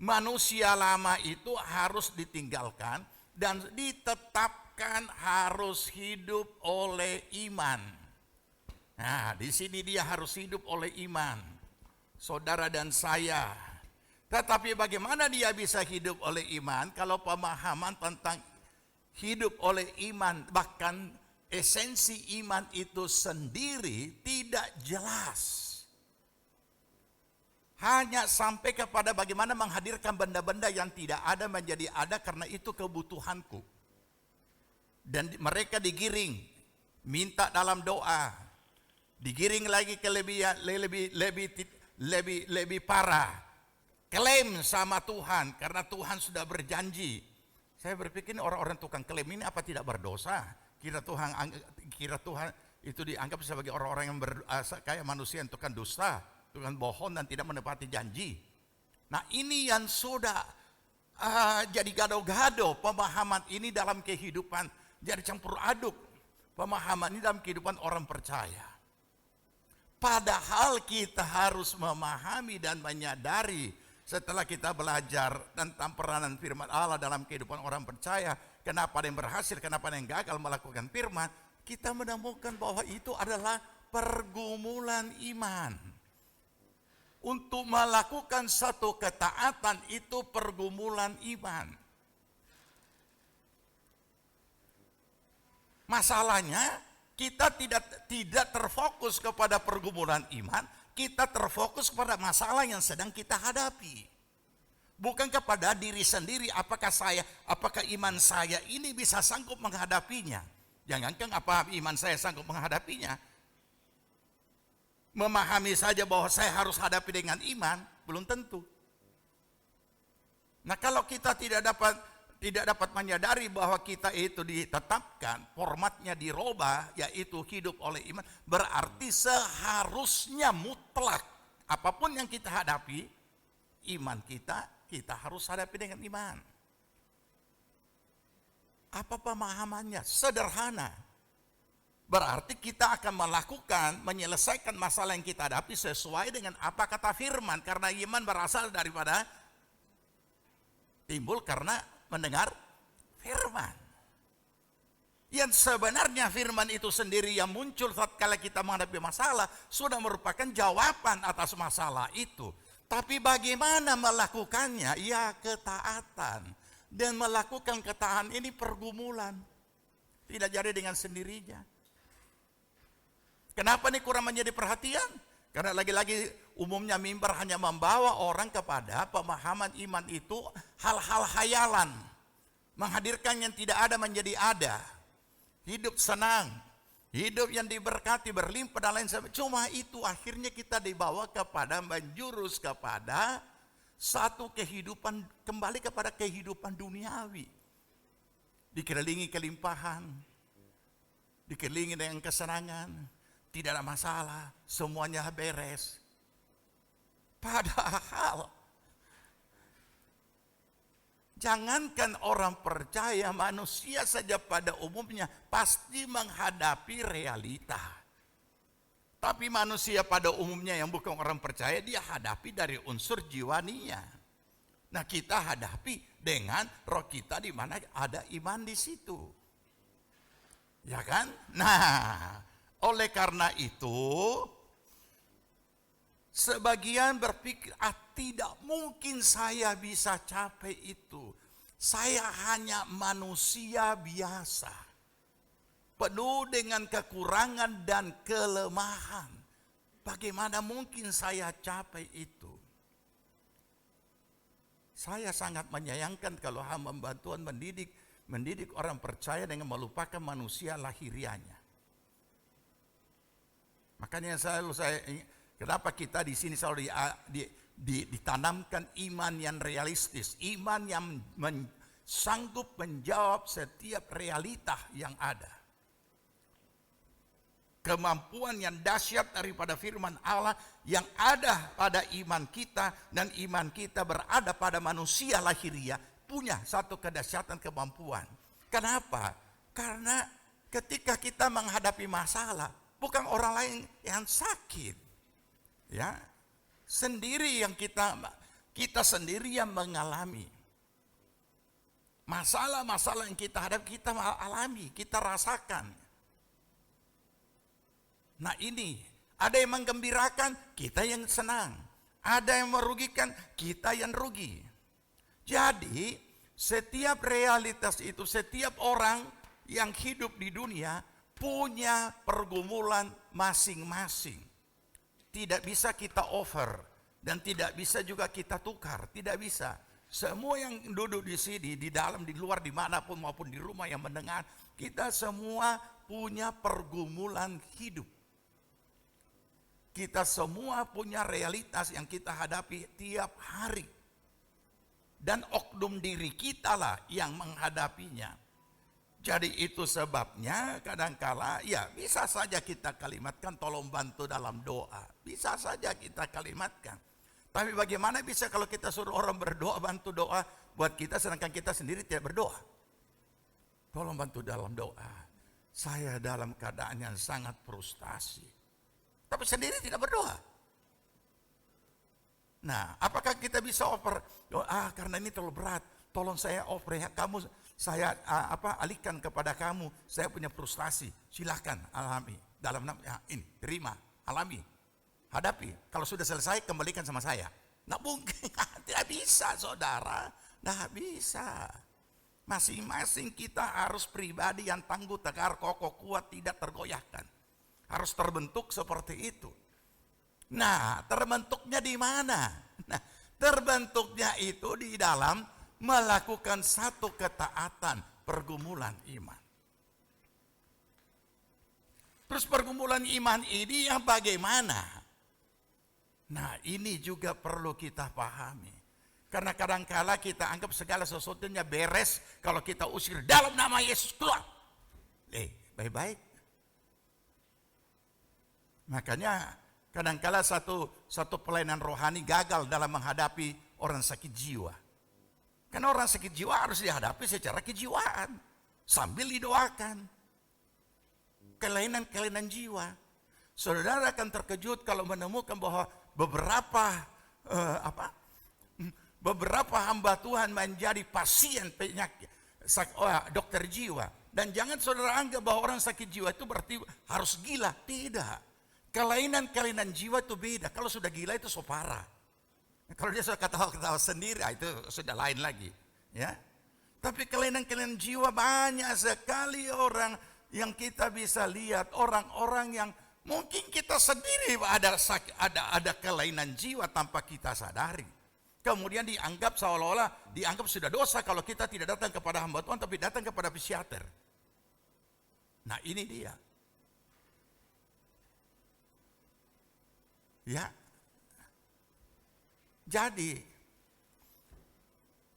manusia lama itu harus ditinggalkan dan ditetapkan harus hidup oleh iman. Nah, di sini dia harus hidup oleh iman. Saudara dan saya. Tetapi bagaimana dia bisa hidup oleh iman kalau pemahaman tentang hidup oleh iman, bahkan esensi iman itu sendiri tidak jelas. Hanya sampai kepada bagaimana menghadirkan benda-benda yang tidak ada menjadi ada karena itu kebutuhanku. Dan mereka digiring, minta dalam doa, digiring lagi ke lebih parah, klaim sama Tuhan karena Tuhan sudah berjanji. Saya berpikir orang-orang tukang klaim ini apa tidak berdosa? Kira Tuhan itu dianggap sebagai orang-orang yang kayak manusia yang tukang dusta, tukang bohong dan tidak menepati janji. Nah ini yang sudah jadi gado-gado pemahaman ini dalam kehidupan, jadi campur aduk pemahaman ini dalam kehidupan orang percaya. Padahal kita harus memahami dan menyadari setelah kita belajar tentang peranan firman Allah dalam kehidupan orang percaya, kenapa ada yang berhasil, kenapa ada yang gagal melakukan firman, kita menemukan bahwa itu adalah pergumulan iman. Untuk melakukan satu ketaatan itu pergumulan iman. Masalahnya kita tidak terfokus kepada pergumulan iman, kita terfokus kepada masalah yang sedang kita hadapi. Bukan kepada diri sendiri, apakah iman saya ini bisa sanggup menghadapinya. Jangankan apa iman saya sanggup menghadapinya. Memahami saja bahwa saya harus hadapi dengan iman, belum tentu. Nah kalau kita tidak dapat menyadari bahwa kita itu ditetapkan, formatnya dirubah, yaitu hidup oleh iman, berarti seharusnya mutlak apapun yang kita hadapi, iman kita harus hadapi dengan iman. Apa pemahamannya? Sederhana. Berarti kita akan menyelesaikan masalah yang kita hadapi sesuai dengan apa kata firman, karena iman berasal daripada timbul karena mendengar firman. Yang sebenarnya firman itu sendiri yang muncul saat kala kita menghadapi masalah sudah merupakan jawaban atas masalah itu. Tapi bagaimana melakukannya? Ya ketaatan. Dan melakukan ketaatan ini pergumulan. Tidak jadi dengan sendirinya. Kenapa ini kurang menjadi perhatian? Karena lagi-lagi umumnya mimbar hanya membawa orang kepada pemahaman iman itu hal-hal khayalan. Menghadirkan yang tidak ada menjadi ada. Hidup senang. Hidup yang diberkati, berlimpah dan lain sebagainya. Cuma itu akhirnya kita dibawa kepada, menjurus kepada satu kehidupan, kembali kepada kehidupan duniawi. Dikelilingi kelimpahan. Dikelilingi dengan kesenangan. Tidak ada masalah, semuanya beres. Padahal, jangankan orang percaya, manusia saja pada umumnya pasti menghadapi realita. Tapi manusia pada umumnya yang bukan orang percaya, dia hadapi dari unsur jiwaninya. Nah kita hadapi dengan roh kita di mana ada iman di situ. Ya kan? Nah, oleh karena itu, sebagian berpikir, tidak mungkin saya bisa capai itu. Saya hanya manusia biasa. Penuh dengan kekurangan dan kelemahan. Bagaimana mungkin saya capai itu? Saya sangat menyayangkan kalau hamba Tuhan mendidik orang percaya dengan melupakan manusia lahirianya. Makanya kenapa kita di sini selalu ditanamkan iman yang realistis, iman yang sanggup menjawab setiap realita yang ada. Kemampuan yang dahsyat daripada firman Allah yang ada pada iman kita, dan iman kita berada pada manusia lahiriah punya satu kedahsyatan kemampuan. Kenapa? Karena ketika kita menghadapi masalah, bukan orang lain yang sakit, ya, sendiri yang kita sendiri yang mengalami masalah-masalah yang kita hadapi, kita alami, kita rasakan. Nah ini, ada yang menggembirakan, kita yang senang, ada yang merugikan, kita yang rugi. Jadi setiap realitas itu, setiap orang yang hidup di dunia punya pergumulan masing-masing. Tidak bisa kita over dan tidak bisa juga kita tukar, tidak bisa. Semua yang duduk di sini, di dalam, di luar, dimanapun maupun di rumah yang mendengar, kita semua punya pergumulan hidup. Kita semua punya realitas yang kita hadapi tiap hari. Dan oknum diri kita lah yang menghadapinya. Jadi itu sebabnya kadangkala ya bisa saja kita kalimatkan tolong bantu dalam doa. Bisa saja kita kalimatkan. Tapi bagaimana bisa kalau kita suruh orang berdoa, bantu doa buat kita sedangkan kita sendiri tidak berdoa. Tolong bantu dalam doa. Saya dalam keadaan yang sangat frustasi. Tapi sendiri tidak berdoa. Nah, apakah kita bisa offer doa karena ini terlalu berat, tolong saya offer ya kamu, saya alihkan kepada kamu, saya punya frustasi, silahkan alami dalam nama ini, terima, alami, hadapi. Kalau sudah selesai kembalikan sama saya. Nah mungkin tidak bisa saudara, tidak bisa. Masing-masing kita harus pribadi yang tangguh, tegar, kokoh, kuat, tidak tergoyahkan. Harus terbentuk seperti itu. Nah, terbentuknya di mana? Nah, terbentuknya itu di dalam melakukan satu ketaatan, pergumulan iman. Terus pergumulan iman ini yang bagaimana? Nah, ini juga perlu kita pahami. Karena kadangkala kita anggap segala sesuatunya beres kalau kita usir dalam nama Yesus keluar. Baik-baik. Makanya kadangkala satu pelayanan rohani gagal dalam menghadapi orang sakit jiwa. Karena orang sakit jiwa harus dihadapi secara kejiwaan sambil didoakan. Kelainan-kelainan jiwa. Saudara akan terkejut kalau menemukan bahwa beberapa hamba Tuhan menjadi pasien penyakit dokter jiwa. Dan jangan saudara anggap bahwa orang sakit jiwa itu berarti harus gila. Tidak. Kelainan-kelainan jiwa itu beda. Kalau sudah gila itu so parah. Kalau dia sudah ketawa-ketawa sendiri, itu sudah lain lagi. Ya. Tapi kelainan-kelainan jiwa banyak sekali orang yang kita bisa lihat. Orang-orang yang mungkin kita sendiri ada kelainan jiwa tanpa kita sadari. Kemudian dianggap seolah-olah dianggap sudah dosa kalau kita tidak datang kepada hamba Tuhan tapi datang kepada psikiater. Nah ini dia. Ya. Jadi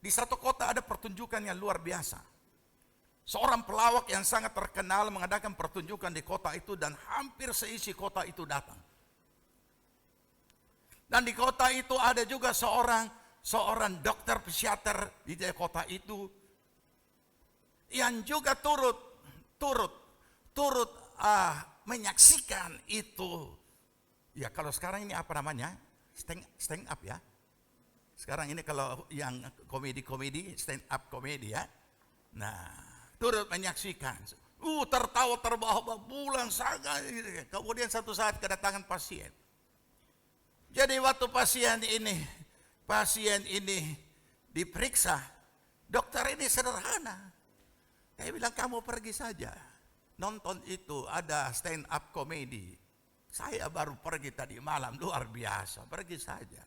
di satu kota ada pertunjukan yang luar biasa. Seorang pelawak yang sangat terkenal mengadakan pertunjukan di kota itu dan hampir seisi kota itu datang. Dan di kota itu ada juga seorang dokter psikiater di kota itu yang juga turut menyaksikan itu. Ya kalau sekarang ini apa namanya? Stand up ya. Sekarang ini kalau yang komedi stand up komedi ya. Nah, turut menyaksikan. Tertawa terbawa pulang sangat. Kemudian satu saat kedatangan pasien. Jadi waktu pasien ini diperiksa, dokter ini sederhana. Dia bilang kamu pergi saja. Nonton itu ada stand up komedi. Saya baru pergi tadi malam, luar biasa, pergi saja.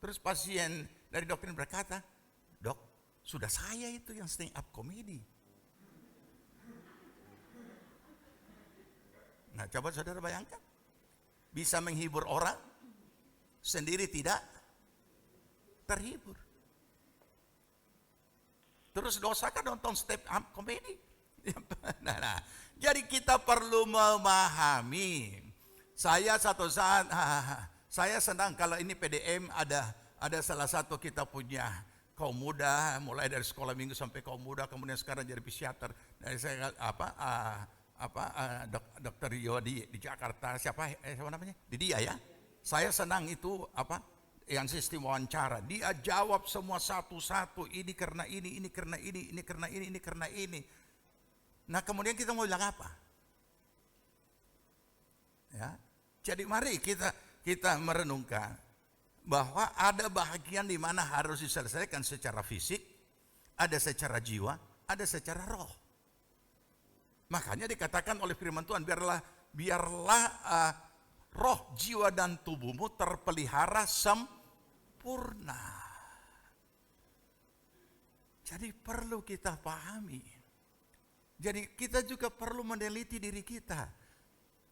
Terus pasien dari dokter berkata, dok, sudah saya itu yang stand up komedi. Nah coba saudara bayangkan, bisa menghibur orang, sendiri tidak terhibur. Terus dosa kan nonton stand up komedi. Nah, jadi kita perlu memahami. Saya satu saat, saya senang kalau ini PDM ada salah satu kita punya kaum muda, mulai dari sekolah minggu sampai kaum muda, kemudian sekarang jadi psikiater. Dari saya Dokter Rio di Jakarta, siapa namanya? Didia ya. Saya senang itu yang sistem wawancara. Dia jawab semua satu-satu, ini karena ini karena ini karena ini karena ini. Nah kemudian kita mau bilang apa? Ya, jadi mari kita merenungkan bahwa ada bahagian di mana harus diselesaikan secara fisik, ada secara jiwa, ada secara roh. Makanya dikatakan oleh firman Tuhan, biarlah roh, jiwa, dan tubuhmu terpelihara sempurna. Jadi perlu kita pahami. Jadi kita juga perlu meneliti diri kita.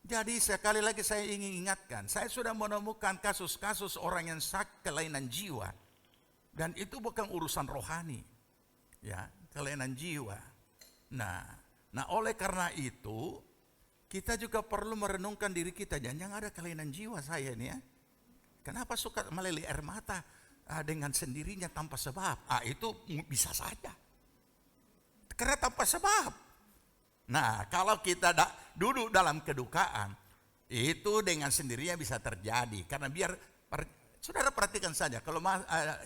Jadi sekali lagi saya ingin ingatkan, saya sudah menemukan kasus-kasus orang yang sakit kelainan jiwa. Dan itu bukan urusan rohani. Ya, kelainan jiwa. Nah, oleh karena itu, kita juga perlu merenungkan diri kita. Jangan ada kelainan jiwa saya ini ya. Kenapa suka meleleh air mata dengan sendirinya tanpa sebab? Itu bisa saja. Karena tanpa sebab. Nah, kalau kita duduk dalam kedukaan, itu dengan sendirinya bisa terjadi. Karena saudara perhatikan saja, kalau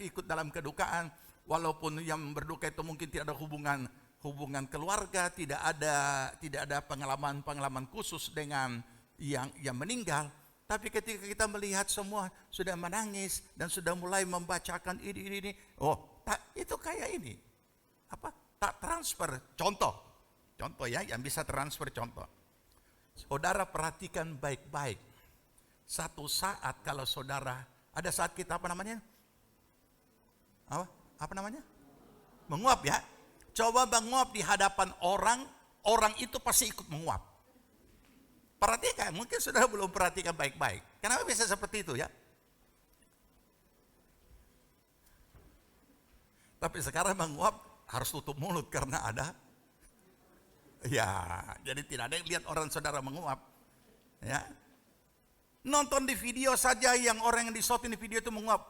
ikut dalam kedukaan, walaupun yang berduka itu mungkin tidak ada hubungan keluarga, tidak ada pengalaman khusus dengan yang meninggal. Tapi ketika kita melihat semua sudah menangis dan sudah mulai membacakan ini, itu kayak ini. Tak transfer, contoh ya, yang bisa transfer contoh. Saudara perhatikan baik-baik. Satu saat kalau saudara, ada saat kita apa namanya? Menguap ya. Coba menguap di hadapan orang itu pasti ikut menguap. Perhatikan, mungkin saudara belum perhatikan baik-baik. Kenapa bisa seperti itu ya? Tapi sekarang menguap harus tutup mulut karena ada. Ya, jadi tidak ada yang lihat orang saudara menguap. Ya. Nonton di video saja yang orang yang disotin di video itu menguap.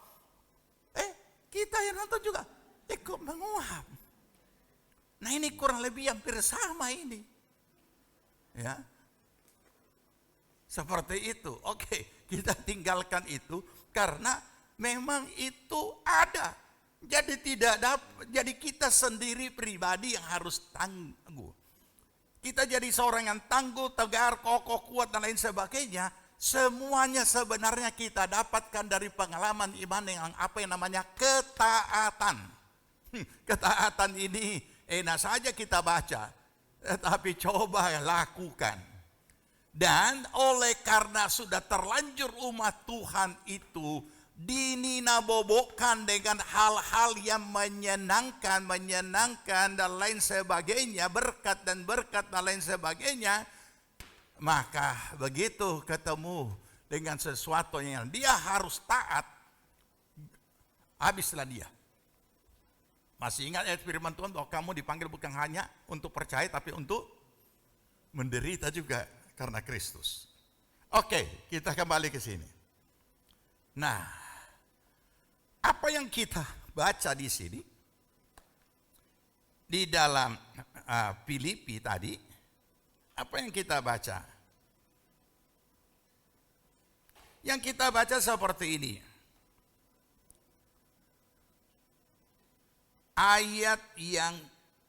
Kita yang nonton juga ikut menguap. Nah ini kurang lebih hampir sama ini. Ya. Seperti itu. Oke, kita tinggalkan itu karena memang itu ada. Jadi jadi kita sendiri pribadi yang harus tangguh. Kita jadi seorang yang tangguh, tegar, kokoh, kuat dan lain sebagainya. Semuanya sebenarnya kita dapatkan dari pengalaman iman yang apa yang namanya ketaatan. Ketaatan ini enak saja kita baca, tapi coba lakukan. Dan oleh karena sudah terlanjur umat Tuhan itu dininabobokan dengan hal-hal yang menyenangkan dan lain sebagainya, berkat dan lain sebagainya, maka begitu ketemu dengan sesuatu yang dia harus taat, habislah dia. Masih ingat ayat firman Tuhan bahwa kamu dipanggil bukan hanya untuk percaya tapi untuk menderita juga karena Kristus. Oke, kita kembali ke sini. Nah, apa yang kita baca di sini di dalam Filipi tadi, apa yang kita baca? Yang kita baca seperti ini. Ayat yang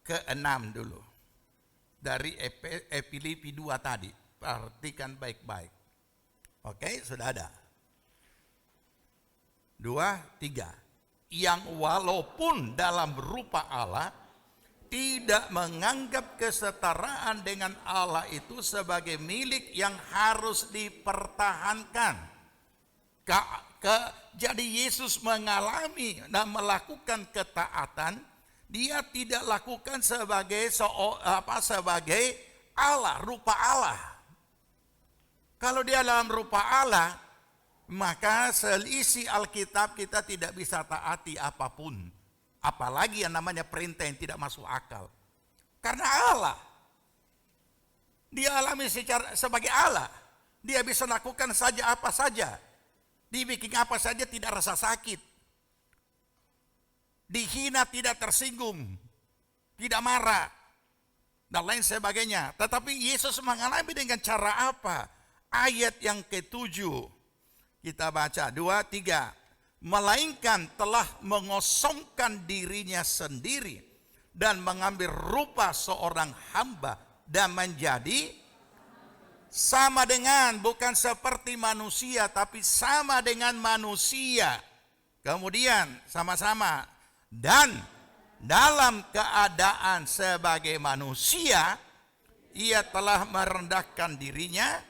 ke-6 dulu. Dari Filipi 2 tadi. Perhatikan baik-baik. Oke, sudah ada. 2, 3. Yang walaupun dalam rupa Allah tidak menganggap kesetaraan dengan Allah itu sebagai milik yang harus dipertahankan. Jadi Yesus mengalami dan melakukan ketaatan, dia tidak lakukan sebagai Allah, rupa Allah. Kalau dia dalam rupa Allah, maka selisih Alkitab kita tidak bisa taati apapun. Apalagi yang namanya perintah yang tidak masuk akal. Karena Allah. Dia alami sebagai Allah. Dia bisa lakukan saja apa saja. Dibikin apa saja tidak rasa sakit. Dihina tidak tersinggung. Tidak marah. Dan lain sebagainya. Tetapi Yesus mengalami dengan cara apa? Ayat yang ke-7. Kita baca 2, 3. Melainkan telah mengosongkan dirinya sendiri dan mengambil rupa seorang hamba dan menjadi sama dengan, bukan seperti manusia tapi sama dengan manusia. Kemudian sama-sama, dan dalam keadaan sebagai manusia ia telah merendahkan dirinya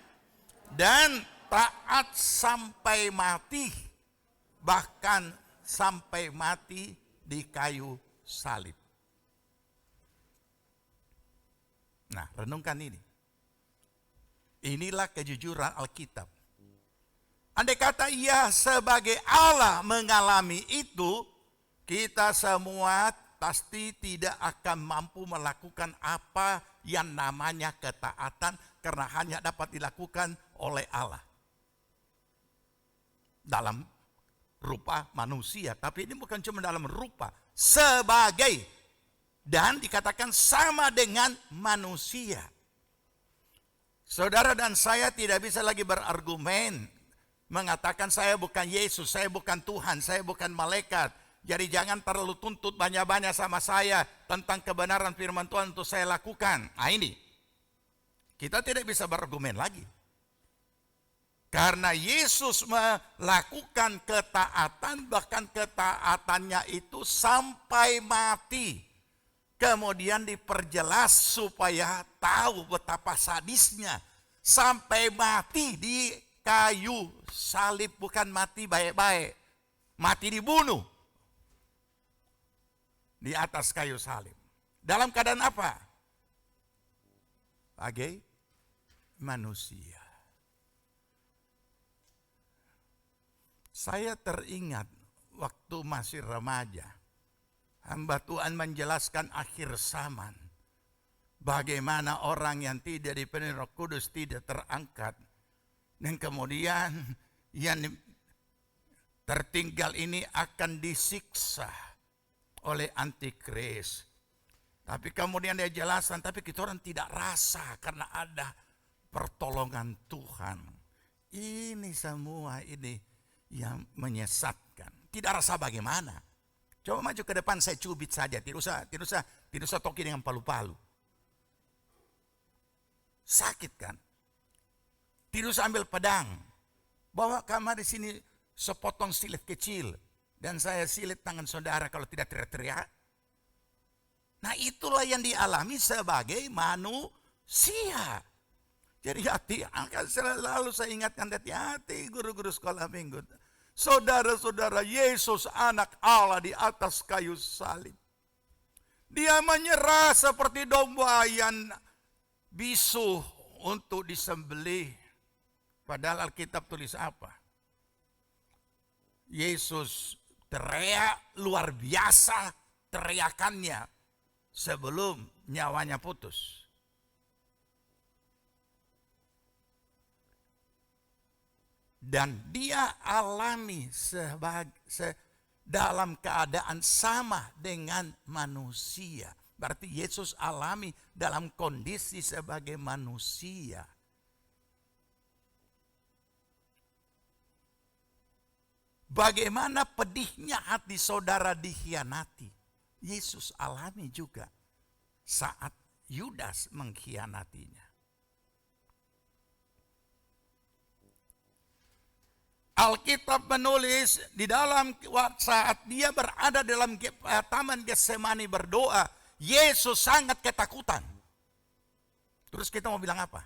dan taat sampai mati, bahkan sampai mati di kayu salib. Nah, renungkan ini. Inilah kejujuran Alkitab. Andai kata ia sebagai Allah mengalami itu, kita semua pasti tidak akan mampu melakukan apa yang namanya ketaatan, karena hanya dapat dilakukan oleh Allah dalam rupa manusia. Tapi ini bukan cuma dalam rupa, sebagai, dan dikatakan sama dengan manusia. Saudara dan saya tidak bisa lagi berargumen mengatakan saya bukan Yesus, saya bukan Tuhan, saya bukan malaikat. Jadi jangan terlalu tuntut banyak-banyak sama saya tentang kebenaran firman Tuhan untuk saya lakukan. Nah ini, kita tidak bisa berargumen lagi. Karena Yesus melakukan ketaatan, bahkan ketaatannya itu sampai mati. Kemudian diperjelas supaya tahu betapa sadisnya. Sampai mati di kayu salib, bukan mati baik-baik. Mati dibunuh. Di atas kayu salib. Dalam keadaan apa? Sebagai manusia. Saya teringat waktu masih remaja, hamba Tuhan menjelaskan akhir zaman. Bagaimana orang yang tidak dipenuhi Roh Kudus tidak terangkat. Dan kemudian yang tertinggal ini akan disiksa oleh antikris. Tapi kemudian dia jelaskan, tapi kita orang tidak rasa karena ada pertolongan Tuhan. Ini semua ini yang menyesatkan. Tidak rasa bagaimana? Coba maju ke depan, saya cubit saja. Tidak usah toki dengan palu-palu. Sakit kan? Tidak usah ambil pedang. Bawa kamar di sini sepotong silet kecil. Dan saya silet tangan saudara kalau tidak teriak-teriak. Nah itulah yang dialami sebagai manusia. Jadi hati, akan selalu saya ingatkan, hati-hati guru-guru sekolah minggu. Saudara-saudara, Yesus anak Allah di atas kayu salib. Dia menyerah seperti domba yang bisu untuk disembelih. Padahal Alkitab tulis apa? Yesus teriak luar biasa teriakannya sebelum nyawanya putus. Dan dia alami dalam keadaan sama dengan manusia. Berarti Yesus alami dalam kondisi sebagai manusia. Bagaimana pedihnya hati saudara dikhianati. Yesus alami juga saat Yudas mengkhianatinya. Alkitab menulis di dalam saat dia berada dalam taman Getsemani berdoa, Yesus sangat ketakutan. Terus kita mau bilang apa?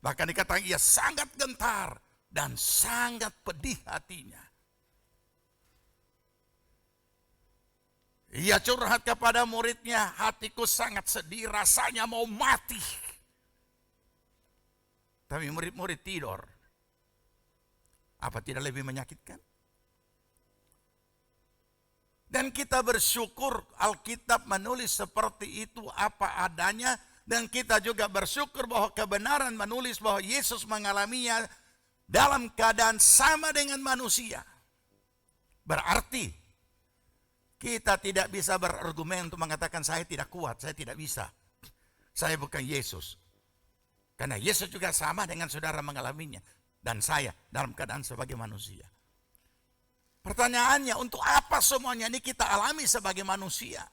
Bahkan dikatakan ia sangat gentar dan sangat pedih hatinya. Ia curhat kepada muridnya, hatiku sangat sedih, rasanya mau mati. Tapi murid-murid tidur. Apa tidak lebih menyakitkan? Dan kita bersyukur Alkitab menulis seperti itu apa adanya. Dan kita juga bersyukur bahwa kebenaran menulis bahwa Yesus mengalaminya dalam keadaan sama dengan manusia. Berarti kita tidak bisa berargumen untuk mengatakan saya tidak kuat, saya tidak bisa. Saya bukan Yesus. Karena Yesus juga sama dengan saudara mengalaminya. Dan saya dalam keadaan sebagai manusia. Pertanyaannya, untuk apa semuanya ini kita alami sebagai manusia?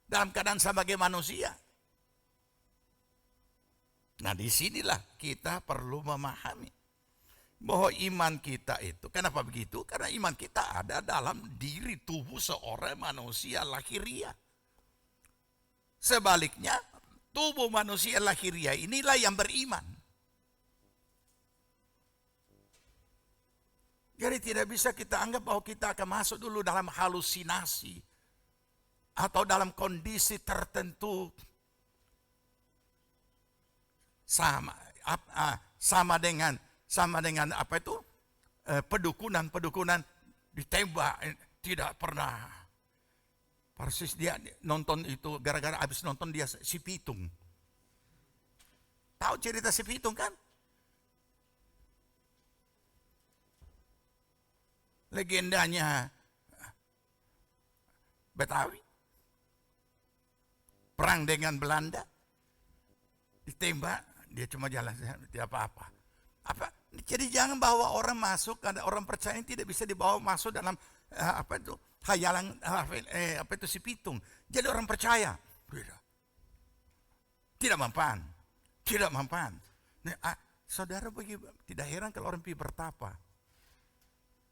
Dalam keadaan sebagai manusia. Nah disinilah kita perlu memahami. Bahwa iman kita itu, kenapa begitu? Karena iman kita ada dalam diri tubuh seorang manusia lahiriah. Sebaliknya, Tubuh manusia lahiriah inilah yang beriman. Jadi tidak bisa kita anggap bahwa kita akan masuk dulu dalam halusinasi atau dalam kondisi tertentu sama dengan apa itu pedukunan ditembak, tidak pernah. Persis dia nonton itu, gara-gara habis nonton dia si Pitung. Tahu cerita si Pitung kan? Legendanya Betawi. Perang dengan Belanda. Ditembak, dia cuma jalan, tidak apa-apa. Jadi jangan bawa orang masuk, ada orang percaya yang tidak bisa dibawa masuk dalam hayalan si Pitung. Jadi orang percaya tidak mempan. Nah, saudara tidak heran kalau orang pergi bertapa.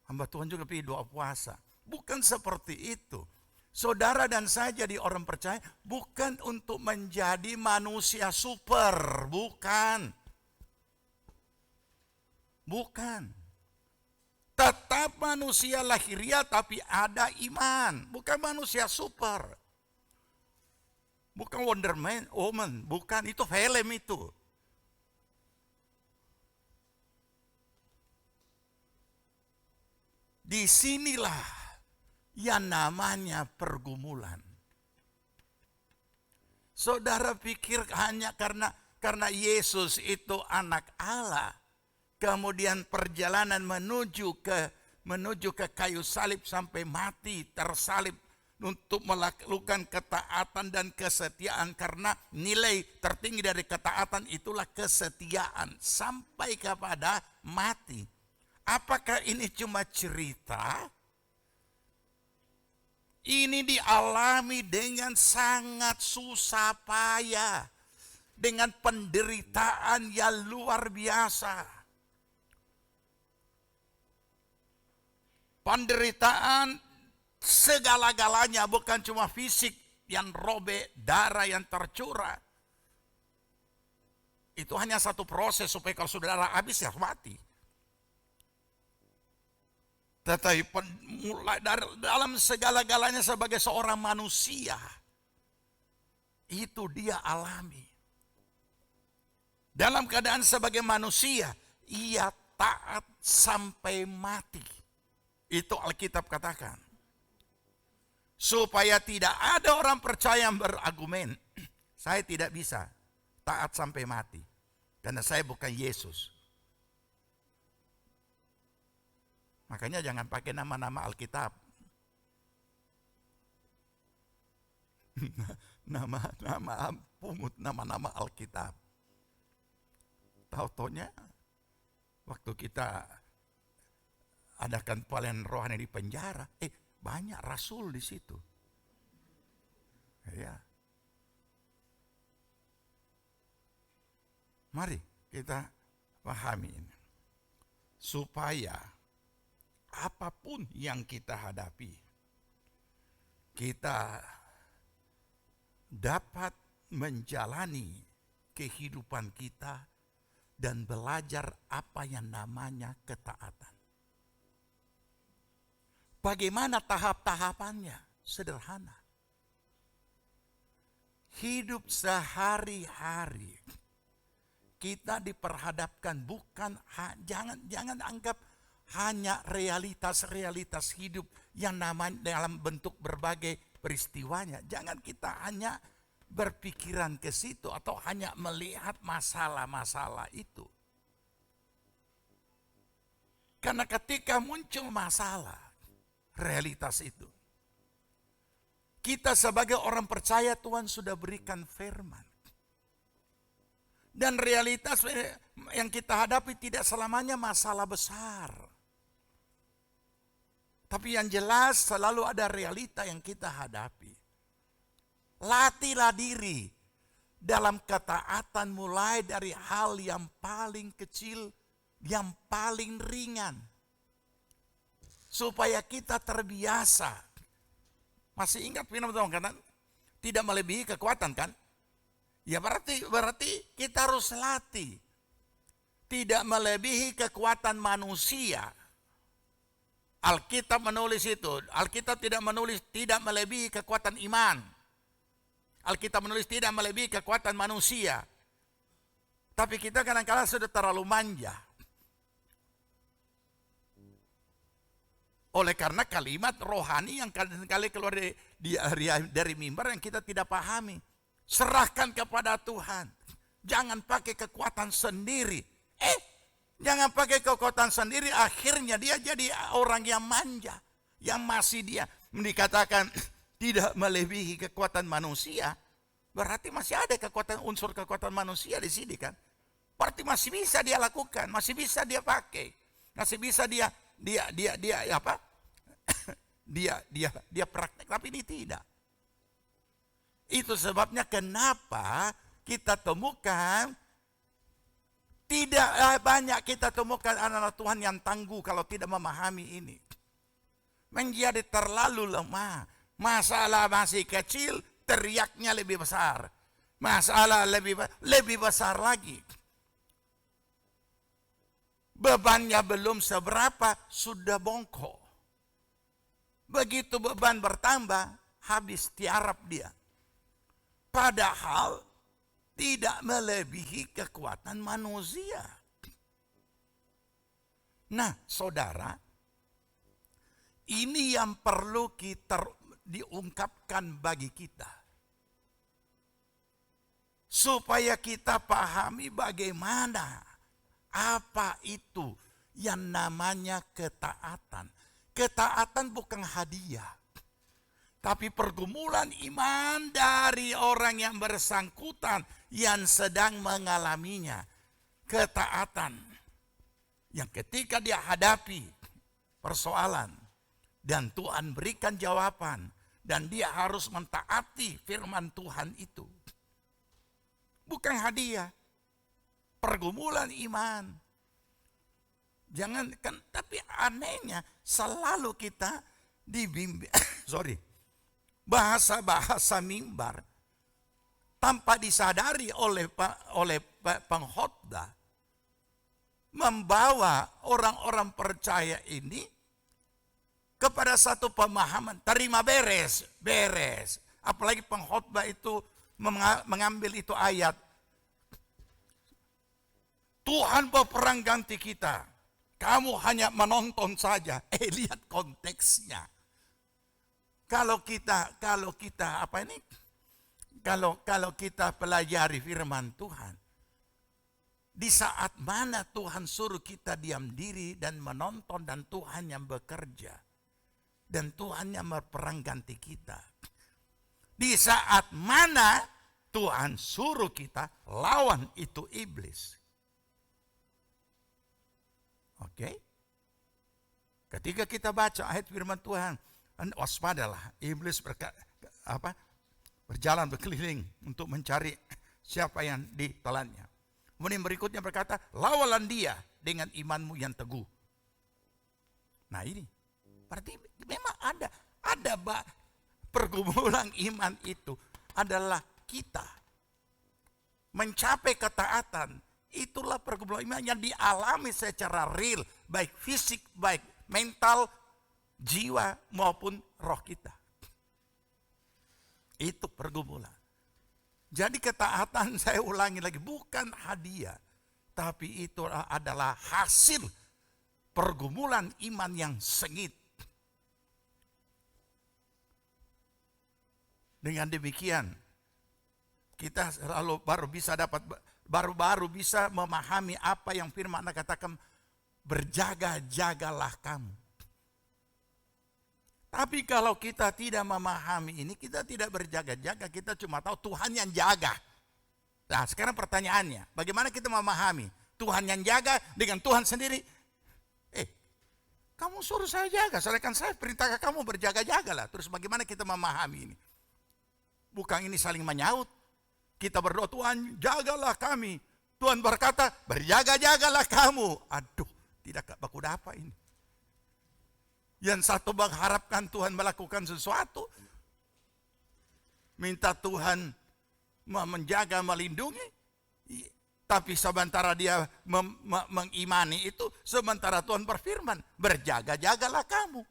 Hamba Tuhan juga pergi doa puasa. Bukan seperti itu. Saudara dan saya jadi orang percaya bukan untuk menjadi manusia super, bukan. Tetap manusia lahiriah tapi ada iman, bukan manusia super. Bukan Wonder Woman, bukan, itu film itu. Disinilah yang namanya pergumulan. Saudara pikir hanya karena Yesus itu anak Allah, kemudian perjalanan menuju ke kayu salib sampai mati, tersalib untuk melakukan ketaatan dan kesetiaan, karena nilai tertinggi dari ketaatan itulah kesetiaan sampai kepada mati. Apakah ini cuma cerita? Ini dialami dengan sangat susah payah, dengan penderitaan yang luar biasa. Penderitaan segala-galanya, bukan cuma fisik yang robek, darah yang tercurah. Itu hanya satu proses supaya kalau saudara habis ya mati. Tetapi mulai dari dalam segala-galanya sebagai seorang manusia, itu dia alami. Dalam keadaan sebagai manusia, ia taat sampai mati. Itu Alkitab katakan. Supaya tidak ada orang percaya yang berargumen, saya tidak bisa taat sampai mati, karena saya bukan Yesus. Makanya jangan pakai nama-nama Alkitab. Nama-nama pungut, nama-nama Alkitab. Tahu-taunya waktu kita adakan pelayanan rohani di penjara, banyak rasul di situ. Ya. Mari kita pahami ini. Supaya apapun yang kita hadapi, kita dapat menjalani kehidupan kita dan belajar apa yang namanya ketaatan. Bagaimana tahap-tahapannya? Sederhana. Hidup sehari-hari kita diperhadapkan bukan, jangan anggap hanya realitas-realitas hidup yang namanya dalam bentuk berbagai peristiwanya. Jangan kita hanya berpikiran ke situ atau hanya melihat masalah-masalah itu. Karena ketika muncul masalah, realitas itu, kita sebagai orang percaya Tuhan sudah berikan firman. Dan realitas yang kita hadapi tidak selamanya masalah besar. Tapi yang jelas selalu ada realita yang kita hadapi. Latihlah diri dalam ketaatan mulai dari hal yang paling kecil, yang paling ringan. Supaya kita terbiasa. Masih ingat firman Tuhan kan? Tidak melebihi kekuatan kan? Ya berarti kita harus latih. Tidak melebihi kekuatan manusia. Alkitab menulis itu. Alkitab tidak menulis tidak melebihi kekuatan iman. Alkitab menulis tidak melebihi kekuatan manusia. Tapi kita kadang-kadang sudah terlalu manja. Oleh karena kalimat rohani yang kadang-kadang keluar dari mimbar yang kita tidak pahami. Serahkan kepada Tuhan. Jangan pakai kekuatan sendiri. Jangan pakai kekuatan sendiri, akhirnya dia jadi orang yang manja. Yang masih dia dikatakan tidak melebihi kekuatan manusia. Berarti masih ada unsur kekuatan manusia di sini kan. Berarti masih bisa dia lakukan, masih bisa dia pakai. Masih bisa dia apa? dia praktek, tapi ini tidak. Itu sebabnya kenapa kita temukan tidak banyak kita temukan anak-anak Tuhan yang tangguh kalau tidak memahami ini. Menjadi terlalu lemah. Masalah masih kecil, teriaknya lebih besar. Masalah lebih besar lagi. Bebannya belum seberapa, sudah bongkok. Begitu beban bertambah, habis tiarap dia. Padahal tidak melebihi kekuatan manusia. Nah, saudara, ini yang perlu kita diungkapkan bagi kita. Supaya kita pahami bagaimana apa itu yang namanya ketaatan. Ketaatan bukan hadiah. Tapi pergumulan iman dari orang yang bersangkutan yang sedang mengalaminya. Ketaatan. Yang ketika dia hadapi persoalan. Dan Tuhan berikan jawaban. Dan dia harus mentaati firman Tuhan itu. Bukan hadiah. Pergumulan iman. Jangan kan, tapi anehnya selalu kita dibimbing. Bahasa-bahasa mimbar tanpa disadari oleh pengkhotbah membawa orang-orang percaya ini kepada satu pemahaman terima beres. Apalagi pengkhotbah itu mengambil itu ayat Tuhan berperang ganti kita. Kamu hanya menonton saja. Lihat konteksnya. Kalau kita pelajari firman Tuhan, di saat mana Tuhan suruh kita diam diri dan menonton dan Tuhan yang bekerja dan Tuhan yang berperang ganti kita. Di saat mana Tuhan suruh kita lawan itu iblis. Oke? Ketika kita baca ayat firman Tuhan, waspadalah, iblis berjalan berkeliling untuk mencari siapa yang ditelannya. Kemudian berikutnya berkata, lawanlah dia dengan imanmu yang teguh. Nah ini, berarti memang ada pergumulan iman itu adalah kita mencapai ketaatan. Itulah pergumulan iman yang dialami secara real, baik fisik, baik mental, jiwa maupun roh kita. Itu pergumulan. Jadi ketaatan, saya ulangi lagi, bukan hadiah. Tapi itu adalah hasil pergumulan iman yang sengit. Dengan demikian, kita baru bisa memahami apa yang firman Allah katakan, berjaga-jagalah kamu. Tapi kalau kita tidak memahami ini, kita tidak berjaga-jaga, kita cuma tahu Tuhan yang jaga. Nah sekarang pertanyaannya, bagaimana kita memahami Tuhan yang jaga dengan Tuhan sendiri? Kamu suruh saya jaga, sedangkan saya perintahkan kamu berjaga-jagalah. Terus bagaimana kita memahami ini? Bukan ini saling menyaut. Kita berdoa, Tuhan jagalah kami. Tuhan berkata, berjaga-jagalah kamu. Aduh, tidak baku apa ini. Yang satu mengharapkan Tuhan melakukan sesuatu. Minta Tuhan menjaga, melindungi. Tapi sementara dia mengimani itu, sementara Tuhan berfirman, berjaga-jagalah kamu.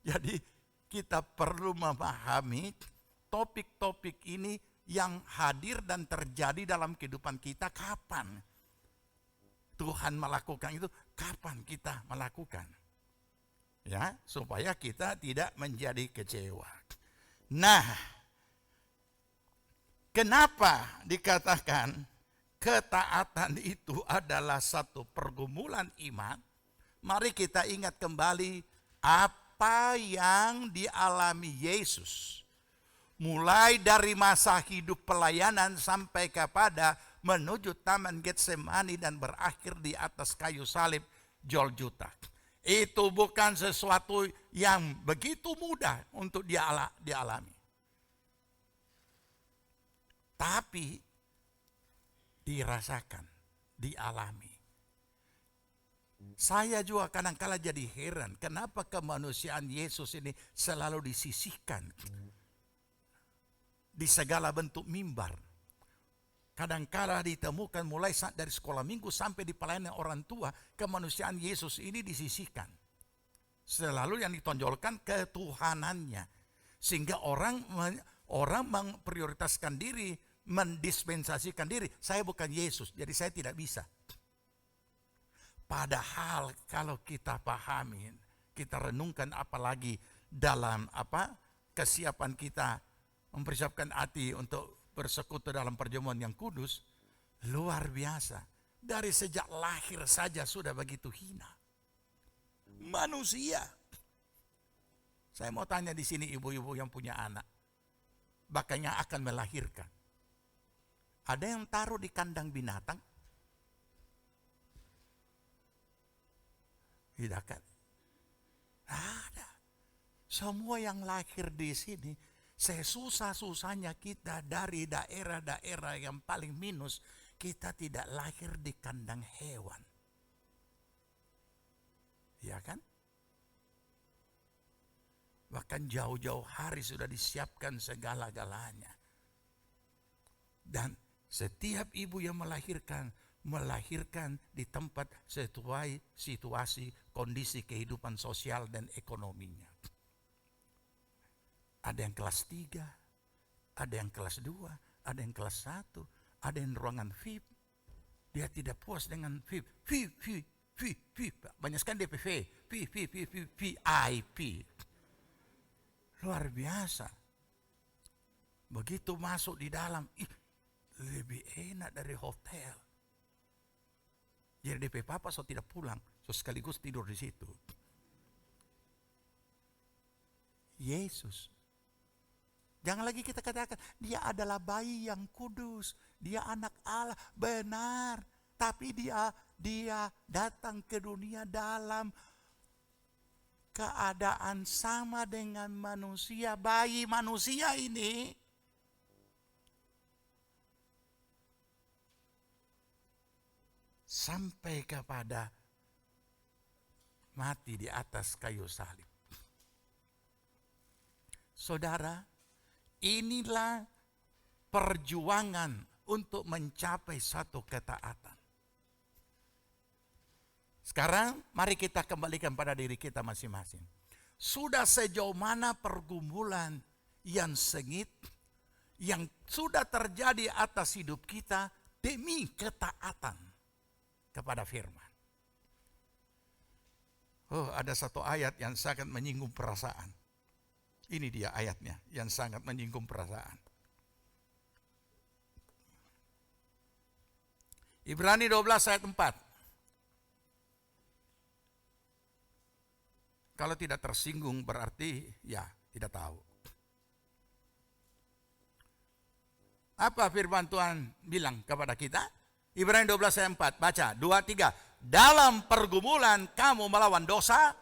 Jadi kita perlu memahami topik-topik ini yang hadir dan terjadi dalam kehidupan kita kapan. Tuhan melakukan itu, kapan kita melakukan. Ya, supaya kita tidak menjadi kecewa. Nah, kenapa dikatakan ketaatan itu adalah satu pergumulan iman? Mari kita ingat kembali apa yang dialami Yesus. Mulai dari masa hidup pelayanan sampai kepada menuju Taman Getsemani dan berakhir di atas kayu salib Golgota. Itu bukan sesuatu yang begitu mudah untuk dialami. Tapi dirasakan, dialami. Saya juga kadang-kala jadi heran, kenapa kemanusiaan Yesus ini selalu disisihkan di segala bentuk mimbar. Kadang-kala ditemukan mulai dari sekolah minggu sampai di pelayanan orang tua, kemanusiaan Yesus ini disisihkan. Selalu yang ditonjolkan ketuhanannya. Sehingga orang memprioritaskan diri, mendispensasikan diri. Saya bukan Yesus, jadi saya tidak bisa. Padahal kalau kita pahami, kita renungkan apalagi dalam kesiapan kita mempersiapkan hati untuk bersekutu dalam perjamuan yang kudus, luar biasa. Dari sejak lahir saja sudah begitu hina. Manusia. Saya mau tanya di sini ibu-ibu yang punya anak, bahkan yang akan melahirkan. Ada yang taruh di kandang binatang? Tidak kan? Ada. Semua yang lahir di sini, sesusah-susahnya kita dari daerah-daerah yang paling minus, kita tidak lahir di kandang hewan. Ya kan? Bahkan jauh-jauh hari sudah disiapkan segala-galanya. Dan setiap ibu yang melahirkan di tempat sesuai situasi, kondisi kehidupan sosial dan ekonominya. Ada yang kelas 3, ada yang kelas 2, ada yang kelas 1, ada yang ruangan VIP. Dia tidak puas dengan VIP. Banyak sekali DPV, VIP. Luar biasa. Begitu masuk di dalam, lebih enak dari hotel. Jadi DP papa so tidak pulang, so sekaligus tidur di situ. Yesus. Jangan lagi kita katakan, dia adalah bayi yang kudus, dia anak Allah, benar. Tapi dia datang ke dunia dalam keadaan sama dengan manusia. Bayi manusia ini sampai kepada mati di atas kayu salib. Saudara, inilah perjuangan untuk mencapai satu ketaatan. Sekarang mari kita kembalikan pada diri kita masing-masing. Sudah sejauh mana pergumulan yang sengit, yang sudah terjadi atas hidup kita demi ketaatan kepada firman. Oh, ada satu ayat yang sangat menyinggung perasaan. Ini dia ayatnya yang sangat menyinggung perasaan. Ibrani 12 ayat 4. Kalau tidak tersinggung berarti ya tidak tahu. Apa firman Tuhan bilang kepada kita? Ibrani 12 ayat 4, baca 2, 3. Dalam pergumulan kamu melawan dosa,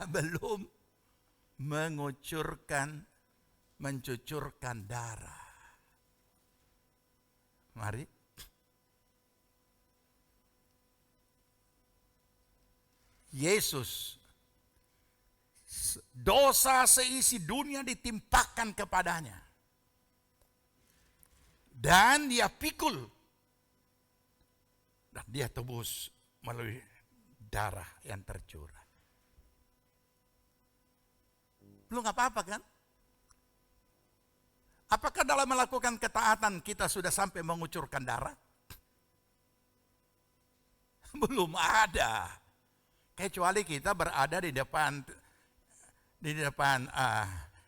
belum mencucurkan darah. Mari. Yesus dosa seisi dunia ditimpakan kepadanya. Dan dia pikul. Dan dia tebus melalui darah yang tercurah. Belum apa-apa kan? Apakah dalam melakukan ketaatan kita sudah sampai mengucurkan darah? Belum ada. Kecuali kita berada di depan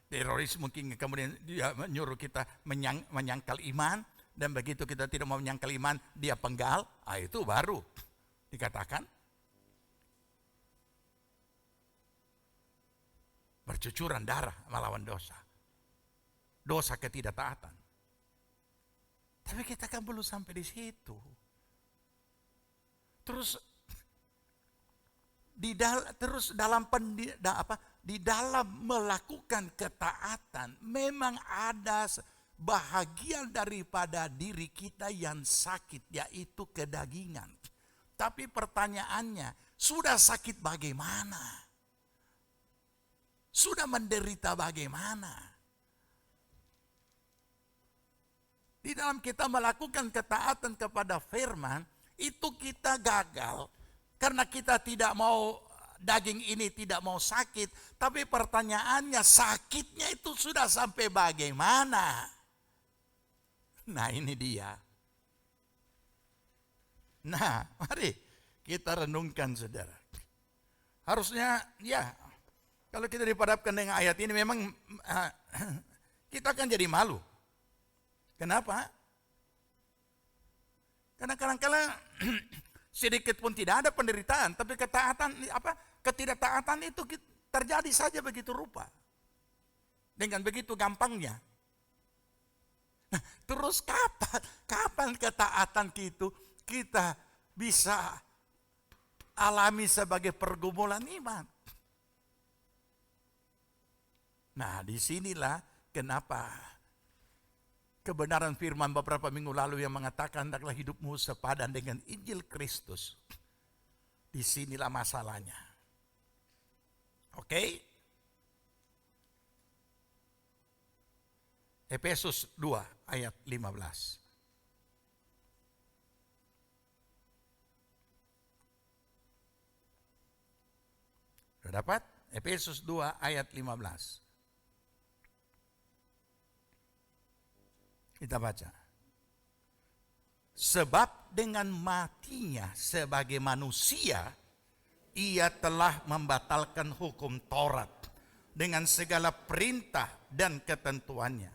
teroris, mungkin kemudian dia menyuruh kita menyangkal iman, dan begitu kita tidak mau menyangkal iman, dia penggal, itu baru dikatakan bercucuran darah melawan dosa. Dosa ketidaktaatan. Tapi kita kan belum sampai di situ. Terus di dalam melakukan ketaatan memang ada bahagian daripada diri kita yang sakit, yaitu kedagingan. Tapi pertanyaannya, sudah sakit bagaimana? Sudah menderita bagaimana? Di dalam kita melakukan ketaatan kepada firman, itu kita gagal karena kita tidak mau, daging ini tidak mau sakit. Tapi pertanyaannya, sakitnya itu sudah sampai bagaimana? Nah, ini dia. Nah, mari kita renungkan, saudara. Harusnya ya, kalau kita dipadapkan dengan ayat ini memang kita akan jadi malu. Kenapa? Karena kadang-kadang sedikit pun tidak ada penderitaan, tapi ketidaktaatan itu terjadi saja begitu rupa. Dengan begitu gampangnya. Nah, terus kapan ketaatan itu kita bisa alami sebagai pergumulan iman? Nah, disinilah kenapa kebenaran firman beberapa minggu lalu yang mengatakan hendaklah hidupmu sepadan dengan Injil Kristus. Disinilah masalahnya. Oke? Efesus 2 ayat 15. Sudah dapat? Efesus 2 ayat 15. Kita baca. Sebab dengan matinya sebagai manusia, ia telah membatalkan hukum Taurat dengan segala perintah dan ketentuannya,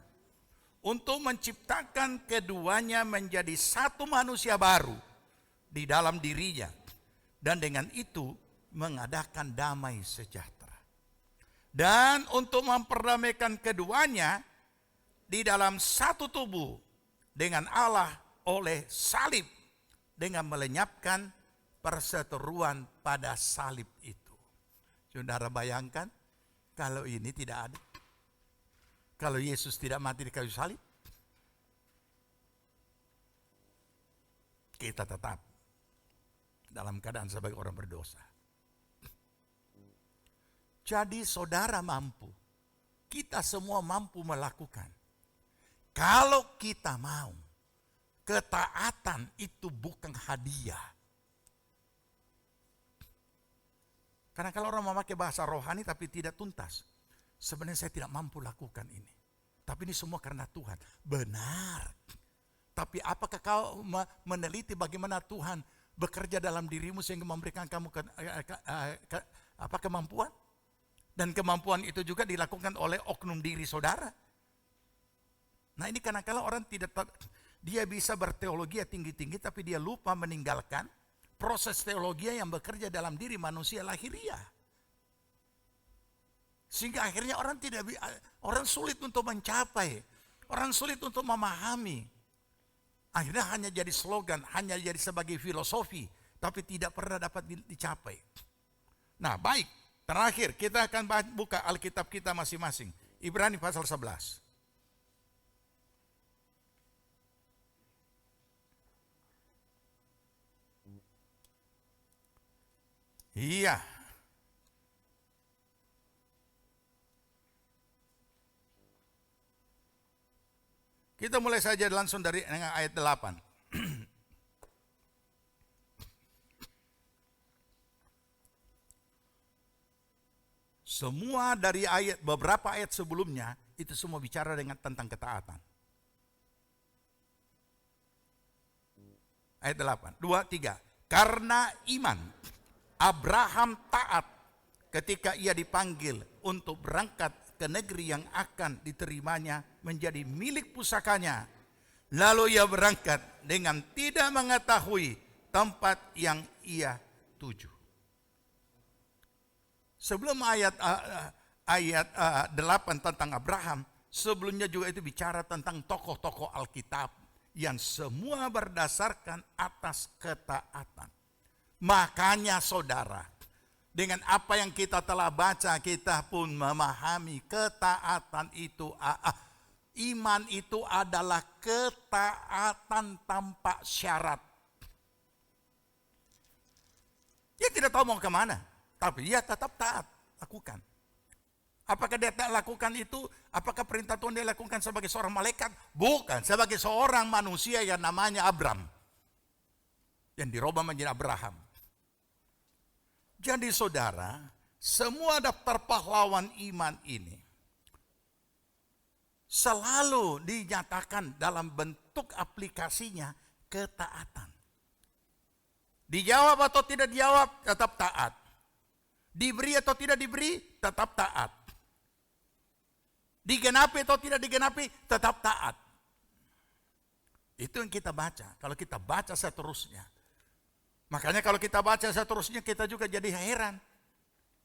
untuk menciptakan keduanya menjadi satu manusia baru di dalam dirinya, dan dengan itu mengadakan damai sejahtera. Dan untuk memperdamaikan keduanya di dalam satu tubuh dengan Allah oleh salib, dengan melenyapkan perseteruan pada salib itu. Saudara bayangkan kalau ini tidak ada. Kalau Yesus tidak mati di kayu salib, kita tetap dalam keadaan sebagai orang berdosa. Jadi saudara mampu, kita semua mampu melakukan. Kalau kita mau, ketaatan itu bukan hadiah. Karena kalau orang memakai bahasa rohani tapi tidak tuntas, sebenarnya saya tidak mampu lakukan ini. Tapi ini semua karena Tuhan. Benar. Tapi apakah kau meneliti bagaimana Tuhan bekerja dalam dirimu sehingga memberikan kamu kemampuan? Dan kemampuan itu juga dilakukan oleh oknum diri saudara. Nah, ini kadang-kadang orang dia bisa berteologi tinggi-tinggi tapi dia lupa meninggalkan proses teologi yang bekerja dalam diri manusia lahiriah. Sehingga akhirnya orang sulit untuk mencapai, orang sulit untuk memahami. Akhirnya hanya jadi slogan, hanya jadi sebagai filosofi, tapi tidak pernah dapat dicapai. Nah, baik, terakhir kita akan buka Alkitab kita masing-masing. Ibrani pasal 11. Iya. Kita mulai saja langsung dari ayat 8. Semua dari beberapa ayat sebelumnya itu semua bicara tentang ketaatan. Ayat 8, 2, 3. Karena iman, Abraham taat ketika ia dipanggil untuk berangkat ke negeri yang akan diterimanya menjadi milik pusakanya. Lalu ia berangkat dengan tidak mengetahui tempat yang ia tuju. Sebelum ayat 8 tentang Abraham, sebelumnya juga itu bicara tentang tokoh-tokoh Alkitab yang semua berdasarkan atas ketaatan. Makanya saudara, dengan apa yang kita telah baca, kita pun memahami ketaatan itu, iman itu adalah ketaatan tanpa syarat. Dia tidak tahu mau kemana, tapi dia tetap taat, lakukan. Apakah dia tak lakukan itu? Apakah perintah Tuhan dia lakukan sebagai seorang malaikat? Bukan, sebagai seorang manusia yang namanya Abram. Yang dirubah menjadi Abraham. Jadi saudara, semua daftar pahlawan iman ini selalu dinyatakan dalam bentuk aplikasinya ketaatan. Dijawab atau tidak dijawab, tetap taat. Diberi atau tidak diberi, tetap taat. Digenapi atau tidak digenapi, tetap taat. Itu yang kita baca. Kalau kita baca seterusnya. Makanya kalau kita baca seterusnya, kita juga jadi heran.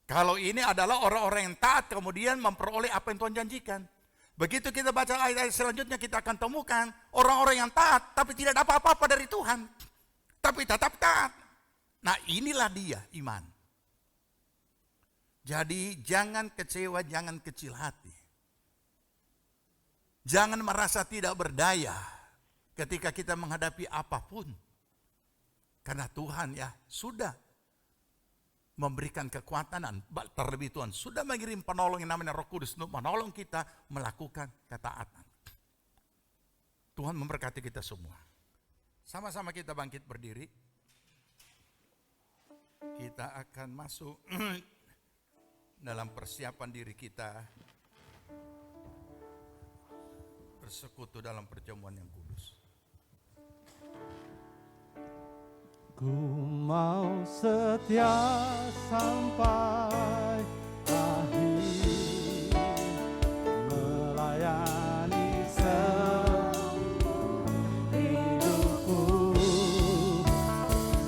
Kalau ini adalah orang-orang yang taat, kemudian memperoleh apa yang Tuhan janjikan. Begitu kita baca ayat-ayat selanjutnya, kita akan temukan orang-orang yang taat, tapi tidak dapat apa-apa dari Tuhan. Tapi tetap taat. Nah inilah dia iman. Jadi jangan kecewa, jangan kecil hati. Jangan merasa tidak berdaya ketika kita menghadapi apapun. Karena Tuhan ya sudah memberikan kekuatan, dan terlebih Tuhan sudah mengirim penolong yang namanya Roh Kudus untuk menolong kita melakukan ketaatan. Tuhan memberkati kita semua. Sama-sama kita bangkit berdiri. Kita akan masuk dalam persiapan diri kita bersekutu dalam perjamuan yang kudus. Ku mau setia sampai akhir, melayani seumur hidupku,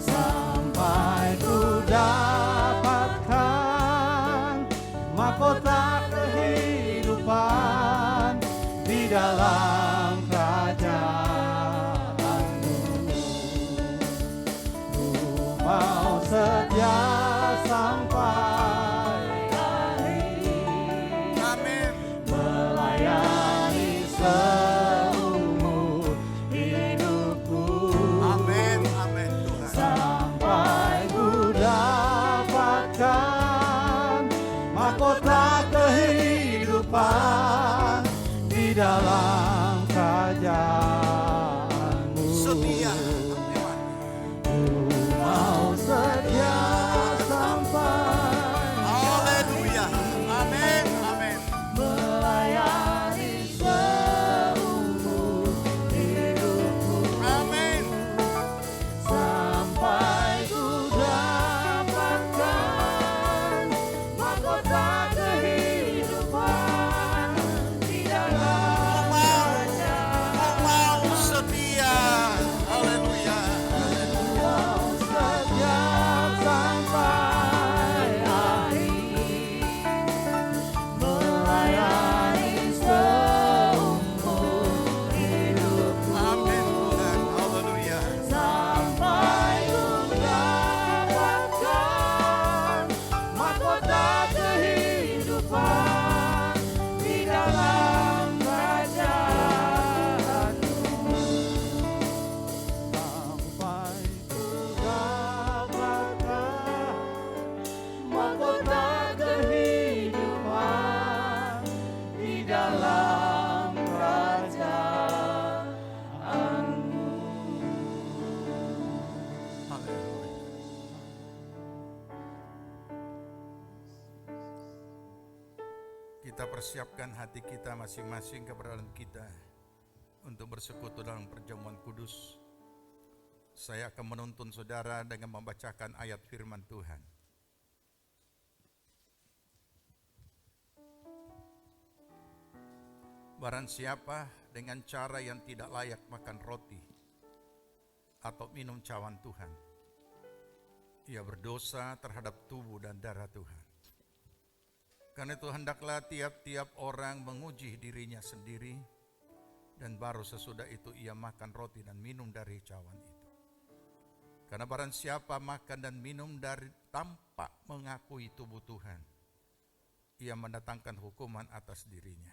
sampai ku dapatkan mahkota kehidupan di dalam kerajaan-Mu. Ku mau setia sampai akhir, Amin. melayani seumur hidupku, Amin. Amin Tuhan. sampai ku dapatkan mahkota kehidupan di dalam kerajaan-Mu. Setia. Ku mau setia sampai Haleluya. Amin. Amin. melayani seumur hidupku, Amin. sampai ku dapatkan mahkota kehidupan di dalam kita persiapkan hati kita masing-masing keberadaan kita untuk bersekutu dalam perjamuan kudus. Saya akan menuntun saudara dengan membacakan ayat firman Tuhan. Barang siapa dengan cara yang tidak layak makan roti atau minum cawan Tuhan, ia berdosa terhadap tubuh dan darah Tuhan. Karena itu hendaklah tiap-tiap orang menguji dirinya sendiri, dan baru sesudah itu ia makan roti dan minum dari cawan itu. Karena barang siapa makan dan minum dari tanpa mengakui tubuh Tuhan, ia mendatangkan hukuman atas dirinya.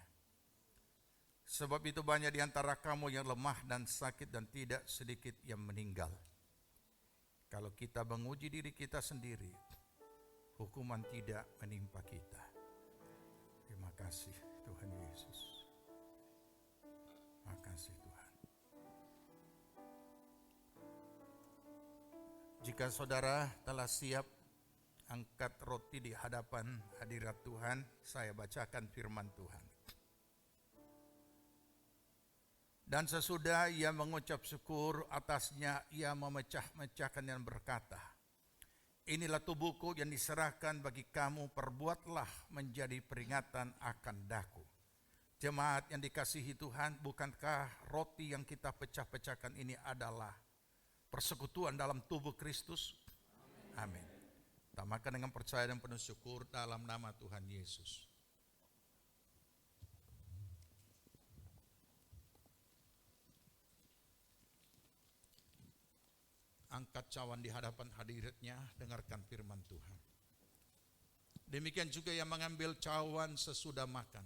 Sebab itu banyak di antara kamu yang lemah dan sakit, dan tidak sedikit yang meninggal. Kalau kita menguji diri kita sendiri, hukuman tidak menimpa kita. Terima kasih Tuhan Yesus. Terima kasih Tuhan. Jika saudara telah siap, angkat roti di hadapan hadirat Tuhan. Saya bacakan firman Tuhan. Dan sesudah ia mengucap syukur atasnya, ia memecah-mecahkan dan berkata, inilah tubuhku yang diserahkan bagi kamu, perbuatlah menjadi peringatan akan daku. Jemaat yang dikasihi Tuhan, bukankah roti yang kita pecah-pecahkan ini adalah persekutuan dalam tubuh Kristus? Amin. Utamakan dengan percaya dan penuh syukur dalam nama Tuhan Yesus. Angkat cawan di hadapan hadiratnya, dengarkan firman Tuhan. Demikian juga yang mengambil cawan sesudah makan,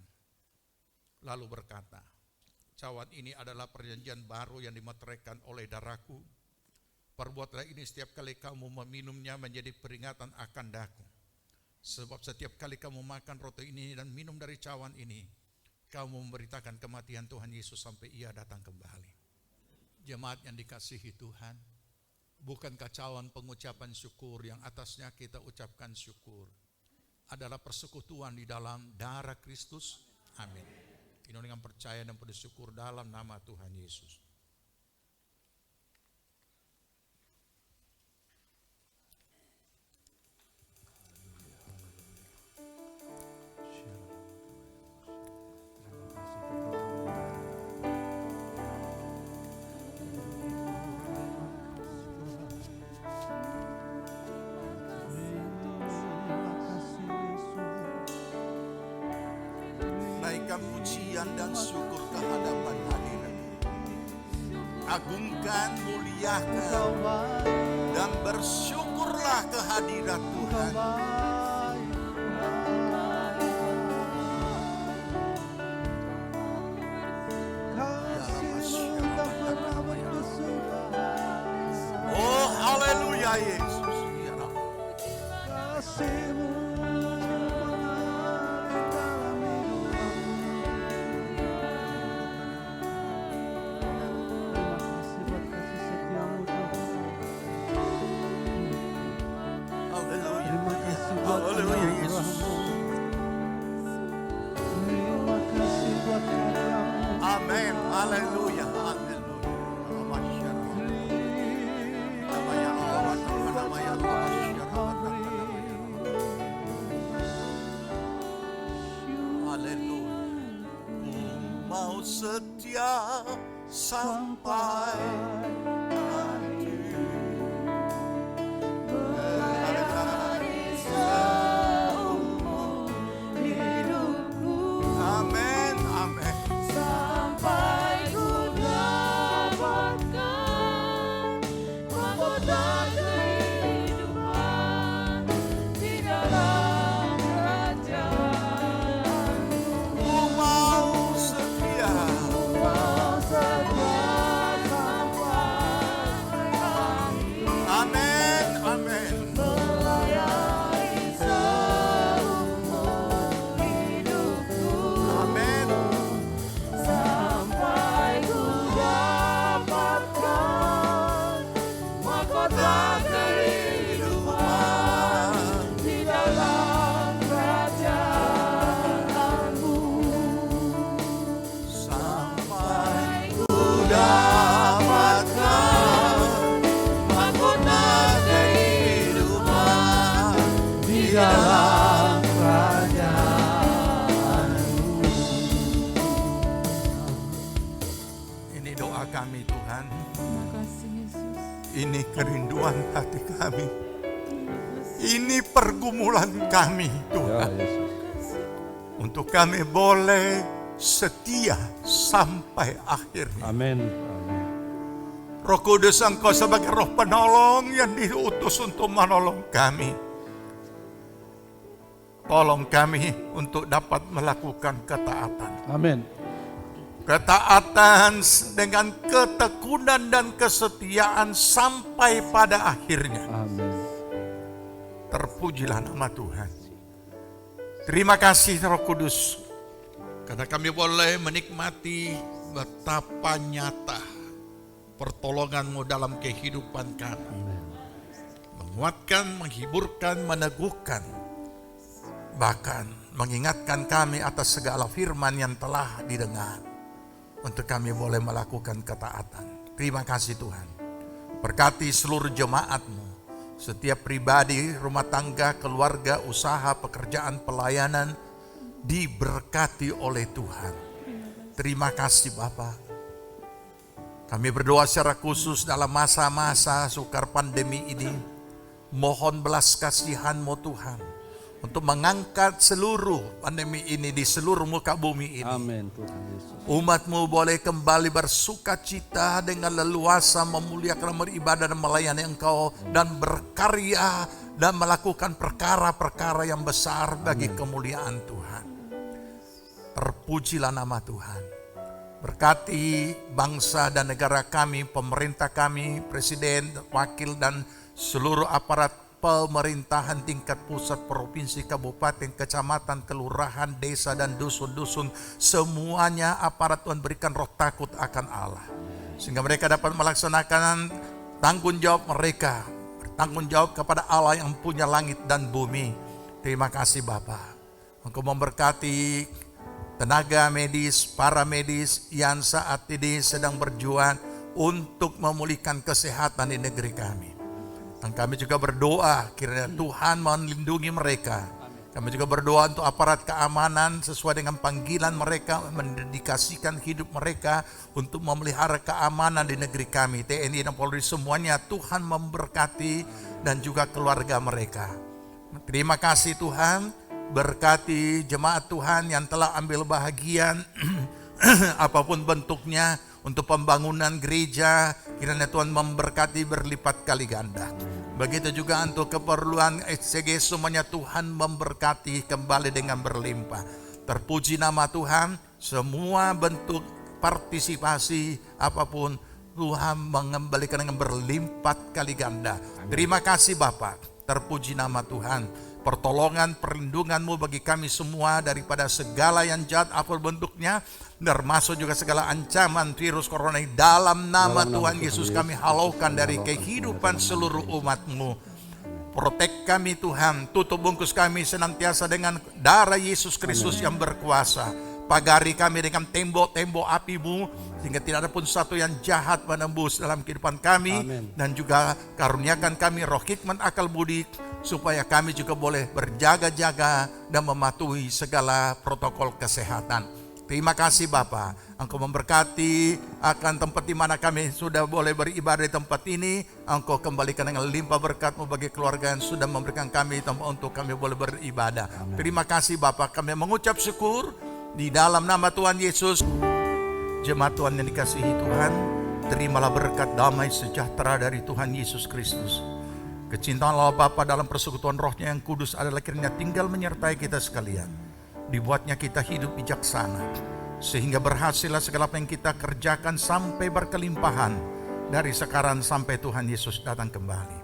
lalu berkata, cawan ini adalah perjanjian baru yang dimeteraikan oleh darahku. Perbuatlah ini setiap kali kamu meminumnya menjadi peringatan akan daku. Sebab setiap kali kamu makan roti ini dan minum dari cawan ini, kamu memberitakan kematian Tuhan Yesus sampai ia datang kembali. Jemaat yang dikasihi Tuhan, bukankah cawan pengucapan syukur yang atasnya kita ucapkan syukur adalah persekutuan di dalam darah Kristus? Amin. Ini dengan percaya dan penuh syukur dalam nama Tuhan Yesus. Naikkan pujian dan syukur ke hadapan hadirat. Agungkan, muliakan, dan bersyukurlah ke hadirat Tuhan. Oh, haleluya Yesus. Haleluya Yesus. Amin. Haleluya. Haleluya. Mau setia sampai doa kami Tuhan. Terima kasih Yesus. Ini kerinduan hati kami. Ini pergumulan kami Tuhan. Untuk kami boleh setia sampai akhirnya. Amin. Roh Kudus, Engkau sebagai roh penolong yang diutus untuk menolong kami. Tolong kami untuk dapat melakukan ketaatan. Amin. Ketaatan dengan ketekunan dan kesetiaan sampai pada akhirnya. Amin. Terpujilah nama Tuhan. Terima kasih Roh Kudus, karena kami boleh menikmati betapa nyata pertolongan-Mu dalam kehidupan kami. Menguatkan, menghiburkan, meneguhkan, bahkan mengingatkan kami atas segala firman yang telah didengar, untuk kami boleh melakukan ketaatan. Terima kasih Tuhan. Berkati seluruh jemaat-Mu, setiap pribadi, rumah tangga, keluarga, usaha, pekerjaan, pelayanan diberkati oleh Tuhan. Terima kasih Bapa. Kami berdoa secara khusus dalam masa-masa sukar pandemi ini. Mohon belas kasihan-Mu Tuhan, untuk mengangkat seluruh pandemi ini di seluruh muka bumi ini. Amin Tuhan Yesus. Umat-Mu boleh kembali bersuka cita dengan leluasa memuliakan, beribadah dan melayani Engkau, dan berkarya dan melakukan perkara-perkara yang besar bagi kemuliaan Tuhan. Terpujilah nama Tuhan. Berkati bangsa dan negara kami, pemerintah kami, presiden, wakil dan seluruh aparat pemerintahan tingkat pusat, provinsi, kabupaten, kecamatan, kelurahan, desa, dan dusun-dusun. Semuanya aparat Tuhan berikan roh takut akan Allah, sehingga mereka dapat melaksanakan tanggung jawab mereka, bertanggung jawab kepada Allah yang punya langit dan bumi. Terima kasih Bapa. Engkau memberkati tenaga medis, para medis yang saat ini sedang berjuang untuk memulihkan kesehatan di negeri kami. Dan kami juga berdoa kiranya Tuhan melindungi mereka. Kami juga berdoa untuk aparat keamanan sesuai dengan panggilan mereka, mendedikasikan hidup mereka untuk memelihara keamanan di negeri kami. TNI dan Polri semuanya Tuhan memberkati, dan juga keluarga mereka. Terima kasih Tuhan, berkati jemaat Tuhan yang telah ambil bahagian apapun bentuknya untuk pembangunan gereja. Kiranya Tuhan memberkati berlipat kali ganda. Begitu juga untuk keperluan SCG semuanya Tuhan memberkati kembali dengan berlimpah. Terpuji nama Tuhan. Semua bentuk partisipasi apapun Tuhan mengembalikan dengan berlipat kali ganda. Terima kasih Bapa. Terpuji nama Tuhan. Pertolongan, perlindungan-Mu bagi kami semua daripada segala yang jahat apapun bentuknya, termasuk juga segala ancaman virus corona. Dalam nama Tuhan Yesus kami halaukan dari kehidupan seluruh umat-Mu. Protek kami Tuhan, tutup bungkus kami senantiasa dengan darah Yesus Kristus yang berkuasa. Pagari kami dengan tembok-tembok api-Mu, sehingga tidak ada pun satu yang jahat menembus dalam kehidupan kami. Amen. Dan juga karuniakan kami roh hikmat, akal budi, supaya kami juga boleh berjaga-jaga dan mematuhi segala protokol kesehatan. Terima kasih Bapa. Engkau memberkati akan tempat di mana kami sudah boleh beribadah di tempat ini. Engkau kembalikan dengan limpah berkat-Mu bagi keluarga yang sudah memberikan kami tempat untuk kami boleh beribadah. Amen. Terima kasih Bapa. Kami mengucap syukur di dalam nama Tuhan Yesus. Jemaat Tuhan yang dikasihi Tuhan, terimalah berkat damai sejahtera dari Tuhan Yesus Kristus. Kecintaan Allah Bapa dalam persekutuan Roh-Nya yang kudus adalah kiranya tinggal menyertai kita sekalian. Dibuatnya kita hidup bijaksana, sehingga berhasillah segala apa yang kita kerjakan sampai berkelimpahan dari sekarang sampai Tuhan Yesus datang kembali.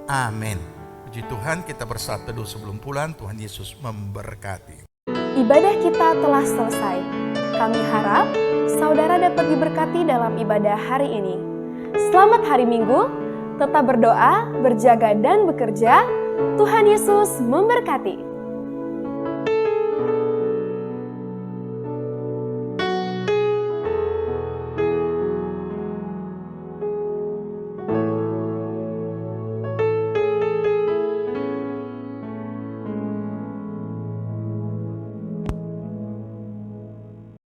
Amin. Puji Tuhan, kita bersatu dulu sebelum pulang. Tuhan Yesus memberkati. Ibadah kita telah selesai. Kami harap saudara dapat diberkati dalam ibadah hari ini. Selamat hari Minggu. Tetap berdoa, berjaga dan bekerja. Tuhan Yesus memberkati.